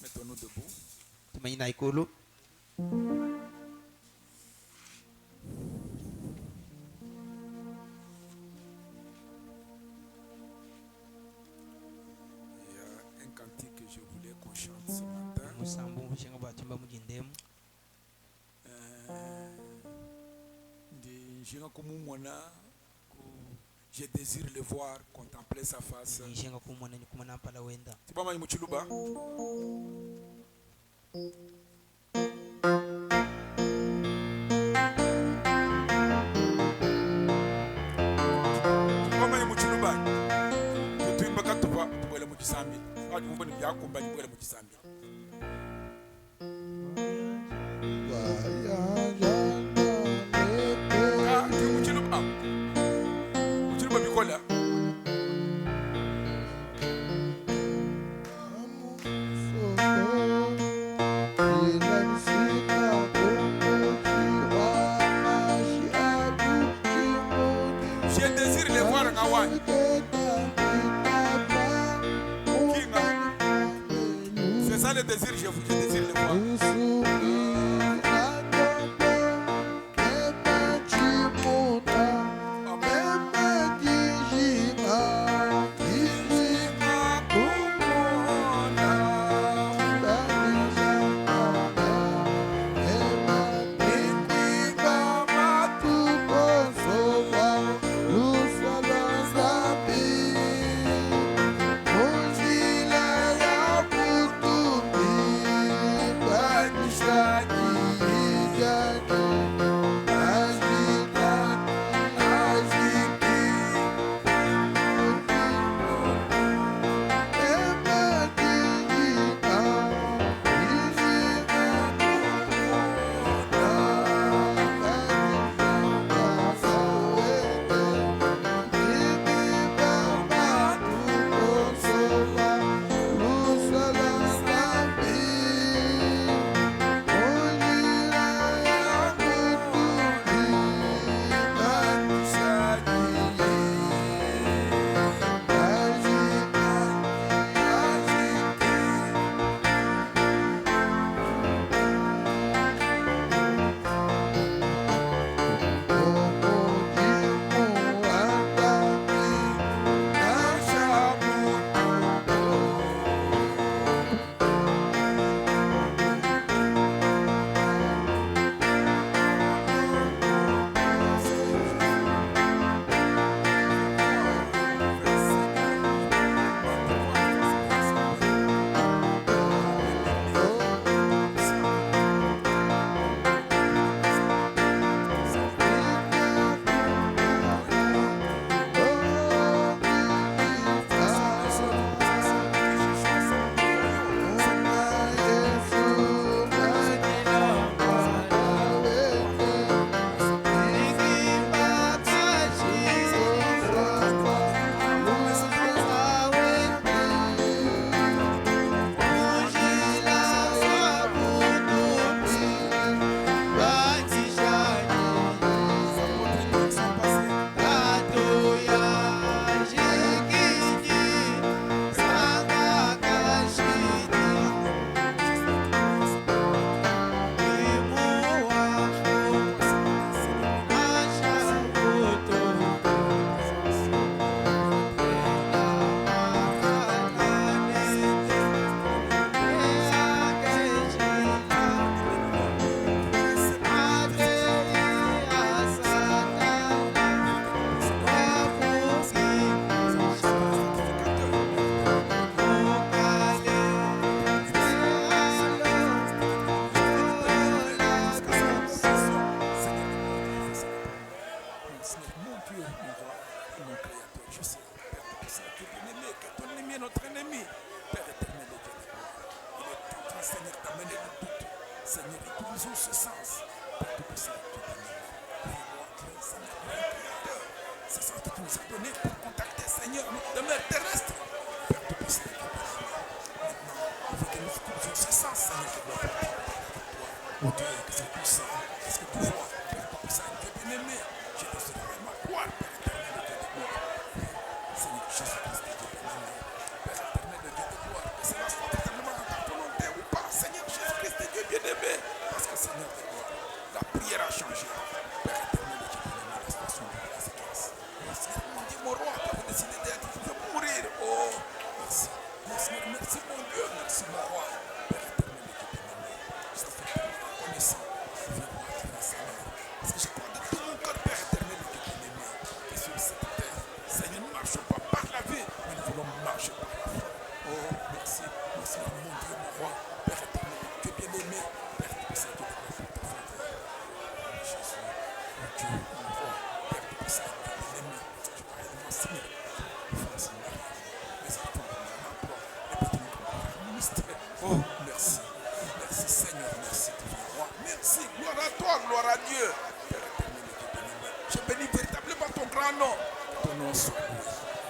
Mettons-nous debout. tumanyina ikulu Il y a un cantique que je voulais qu'on chante ce matin. Je désire le voir, contempler sa face. C'est pas mal, Muchuluba. Je désire les voir en Hawaï. C'est ça le désir, je désire les voir. Merci mon Dieu. Oh, merci. Merci Seigneur, merci divin roi. Merci, gloire à toi, gloire à Dieu. Père éternel et Dieu béni. Je bénis véritablement ton grand nom. Ton nom soit loué.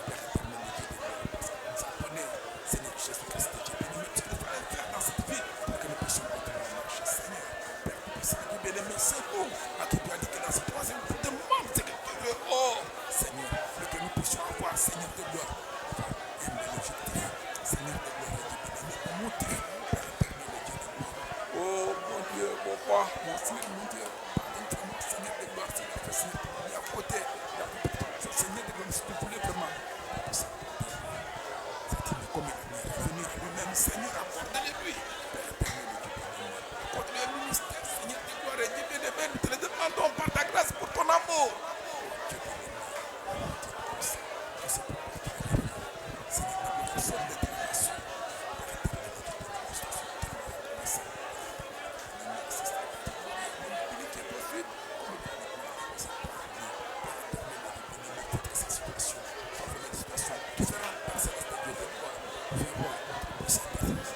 Père éternel et Dieu béni. Parce que nous avons donné, Seigneur Jésus-Christ, Dieu béni. Mais tu ne vas rien faire dans cette vie pour que nous puissions continuer à marcher, Seigneur. Père, Dieu béni, c'est vous à qui tu as dit que dans ce troisième jour de monde, c'est que tu veux, oh Seigneur, et que nous puissions avoir, Seigneur de gloire, un bel objectif, Seigneur de gloire, et Dieu béni, pour monter, Père éternel et Dieu de gloire. Oh mon Dieu, mon roi, mon Seigneur, mon Dieu, pardonne-moi, Seigneur de gloire, Seigneur, Seigneur, il y a côté, Seigneur de gloire, si tu voulais vraiment, c'est comme il est revenu à lui-même, Seigneur, accorde-le-lui, Père éternel et Dieu béni, accorde-le un ministère, Seigneur de gloire, et Dieu béni, nous te le demandons par ta grâce, pour ton amour. Dieu béni, que c'est pour toi, Seigneur, la bénédiction de ta nation, Père éternel et Dieu béni, je te suis tellement reconnaissant. Merci, Seigneur, pour ta gloire, mon béni qui est possible, comme le Père éternel, c'est par lui, Père éternel et Dieu béni, mais toute cette situation, dans une situation différente, par cette Dieu de gloire, viens voir, puissant Père.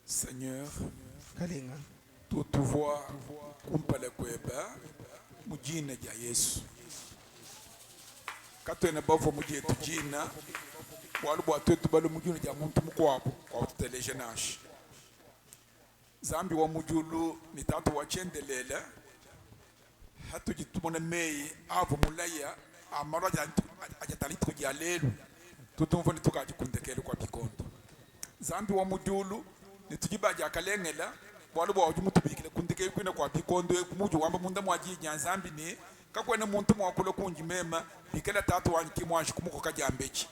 Seigneur, kalinga tu te vois kumpale kweba mujina ja Yesu. Katwena bavo mujie tujina walu bwa twetu balo mujuna ja muntu mukwapo kwa telejenash. Zambi wa mujulu ni tatu wachendelela hatu jitumona mei avu mulaya amara ajatalitu ja lelu tutumfoni tukajikundekele kwa bikondo. Zambi wa mujulu ni tujibaja akalengela walu bwa ujumutubikile kundeke kwina kwa bikondo kumuju wamba munda mwaji nyanzambi ni kakwena muntu mwakula kunji mema bikela tatu wanki mwashi kumukoka jambechi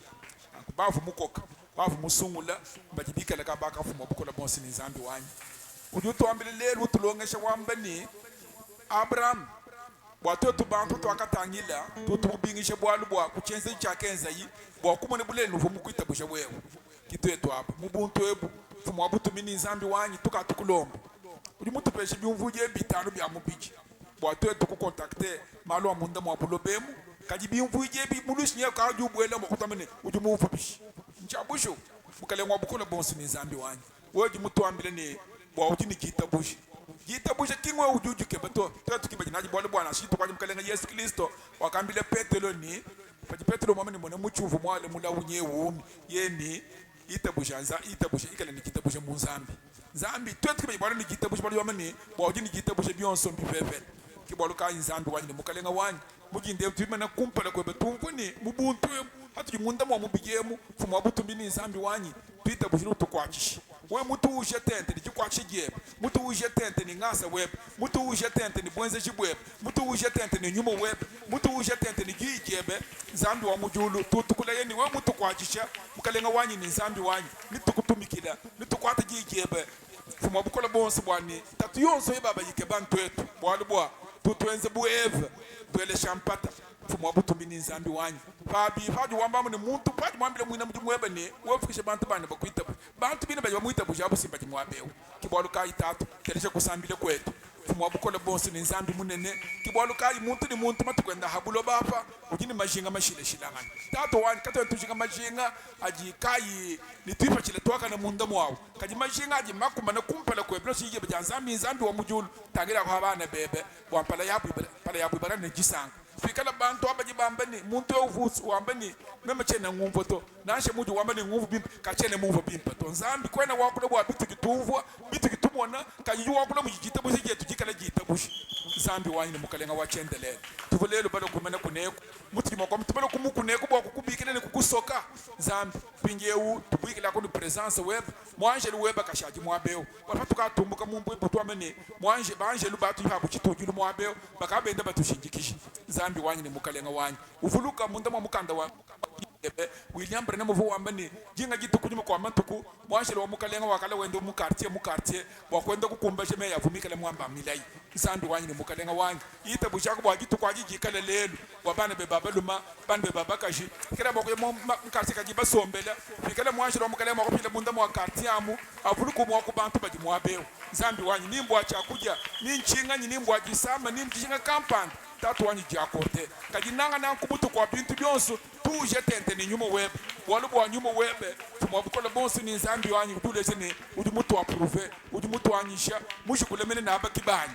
bavu mukoka bavu musungula mbajibikela kabaka fuma bukola bonsi ni zambi wanyi ujuto ambile lelu tulongesha wamba ni Abraham watoto bantu twakatangila tutubingisha bwalu bwa kuchenza chakenza yi bwa kumone bulelu vumu kwitabusha wewe kitwetu hapa mubuntu ebu fumu abutu mini zambi wanyi tukatukulomba uri mutu peshe byumvuje bitanu bya mubiji bwa twetu ku contacter malo amunda mwa bulobemu kaji byumvuje bi mulushnya ka jubwela mo kutamene uju mufu bishi nchabusho mukale mwa bukola bonsi ni zambi wanyi wewe mutu ambile ni bwa uji ni kitabushi jitabusha kingwe ujuju ke bato twetu kibaji naji bwa bwana shitu kwa mukale nga Yesu Kristo wakambile Petro ni paji Petro mwamene mwana muchuvu mwale mula unyewu yeni itabushanza itabusha ikale ni kitabusha munzambi zambi twetu kibaji bwana ni kitabusha bwa yamani bwa uji ni kitabusha byonso mbifefe kibolo ka inzambi wanyi mukalenga wanyi muginde twimana kumpala kwe betumvuni mubuntu hatu munda mwa mubigemu fumwa butumbini inzambi wanyi twita bushiro tukwachishi we mutu uje tente ni kwakshi jebe mutu uje tente ni ngasa web mutu uje tente ni bwenze jibweb mutu uje tente ni nyumo web mutu uje tente ni gijebe zambi wa mujulu tutukula yeni we mutu kwachisha mukalenga wanyi ni zambi wanyi nitukutumikila nitukwata gijebe fumwa bukola bonse bwani tatu yonso yebaba yike bantu etu bwali bwa tutwenze bueve twele shampata fumwa butumbini nzambi wanyi pabi paji wamba mu muntu paji mwambile mwina mjumwebe ni wofukishe bantu bane bakwita bantu bine baje bamwita bujabu simba jimwabewu kibwalu kai tatu kelesha kusambile kwetu fumwa bukola bonse ni nzambi munene kibwalu kai muntu ni muntu matukwenda habulo bapa ujini majinga mashile shilangana tatu wani kato tujinga majinga aji kai ni twipa chile twaka na munda mwawo kaji majinga aji makuma na kumpala kweblo shije bajanzambi nzambi wa mujulu tagira kwa bana bebe wampala yabu barane jisanga fikala bantu abaji bambani muntu ovusu wambani mema chena ngumvo to nashe muju wambani ngumvo bimpa kachene mumvo bimpa to nzambi kwena wakula bwa bitu kituvwa bitu kitumona kaji wakula mujita bushi jetu jikala jita bushi nzambi wanyine mukalenga wachendelele tuvulelo balo kumena kuneko muti moko mtubalo kumukuneko bwa kukubikile ne kukusoka nzambi pingewu tubikila ko presence web mwanje web kashaji mwabeo wapatuka tumbuka mumbu ebutu amene mwanje banje lubatu habu chitujulu mwabeo bakabenda batushinjikisha zambi wanyine mukalenga wanyi uvuluka munda mwa mukanda wa William Branham vo wambani jinga gitu kunyuma kwa mantuku mwashelo wa mukalenga wakala wendo mu quartier wakwenda kukumba jeme yavumikala mwamba milai zambi wanyine mukalenga wanyi ita bushako bwa gitu kwa jiji kala lelu wabana be baba luma ban be baba kaji kira bako mo quartier kaji basombela fikala mwashelo wa mukalenga ko pila munda mwa quartier amu avuluku mwa ku bantu baji mwabeo zambi wanyi nimbo acha kuja ni nchinga nimbo ajisama ni mjinga kampani tatu wanyi jakorte kajinanga na kubutu kwa bintu byonso tuje tente ni nyumo web walu bwa nyumo webe fumwa bukola bonsi ni nzambi wanyi udule sene udi mutu approve udi mutu anyisha mushi kulemene na aba kibani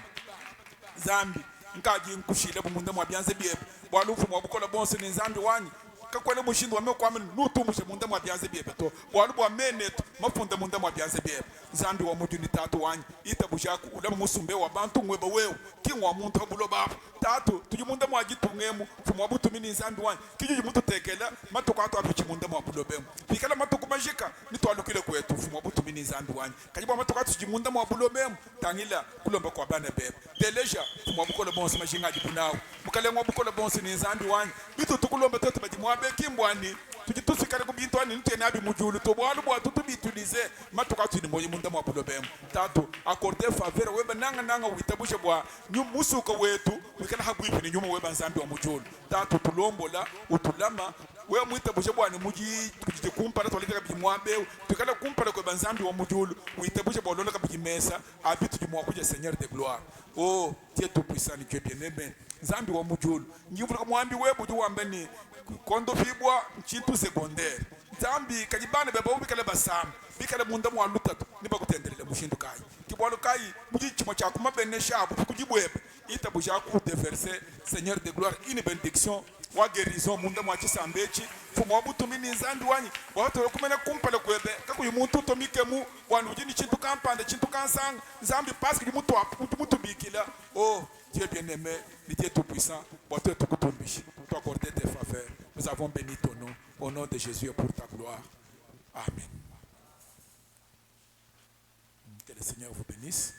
zambi nkaji nkushile bumunda mwa byanze biebe walu fumwa bukola bonsi ni nzambi wanyi kakwele mushindo wame kwa mene nutumushe munda mwa byanze biebe to walu bwa menetu mafunda munda mwa byanze biebe zambi wa mudu ni tatu wanyi ita bushaku ulama musumbe wa bantu mweba wewe kingwa muntu habulo baba tatu tujimunda mwa jitungemu fumwa butu mini nzambi wanyi kiju mutu tekela matuka atu apichi munda mwa bulobemu pikala matuku majika nitwalukile kwetu fumwa butu mini nzambi wanyi kajiba matuka atu jimunda mwa bulobemu tangila kulomba kwa bana bebe deleja fumwa bukola bonsi majinga jibunawo mukale mwa bukola bonsi ni nzambi wanyi bitu tukulomba tote bajimwa bekimbwani tujitusikale kubintu ani ntene abi mujulu to bwalu bwa tutubitulize matuka atu ni moyi munda mwa bulobemu tatu accorder faveur weba nanga witabushe bwa nyumusuka wetu wikala habu ipi ni nyuma weba nzambi wa mujulu tatu tulombola utulama we mwita bushe bwa ni muji kujije kumpala twalika bijimwabe tukala kumpala kwa nzambi wa mujulu witabushe bwa lola kabijimesa abitu jimwa kuja Seigneur de gloire oh Dieu tout puissant ni Dieu bien-aimé nzambi wa mujulu ngivuka mwambi webu ju wambeni kondo fibwa chintu secondaire Zambi kajibane beba ubikale basam bikale munda mwa lutatu niba kutendelele mushindu kai kibwalo kai muji chimo cha kumabene shabu kujibwebe ita buja ku déverser Seigneur de gloire une bénédiction wa guérison munda mwa chisambechi fumo obutumi nzandi wanyi wato kumene kumpale kwebe kakuyu muntu to mikemu wanu jini chintu kampande chintu kansang Zambi parce que mutu bikila oh Dieu bien-aimé, Dieu tout-puissant, toi accorder tes faveurs. Nous avons béni ton nom, au nom de Jésus et pour ta gloire. Amen. Que le Seigneur vous bénisse.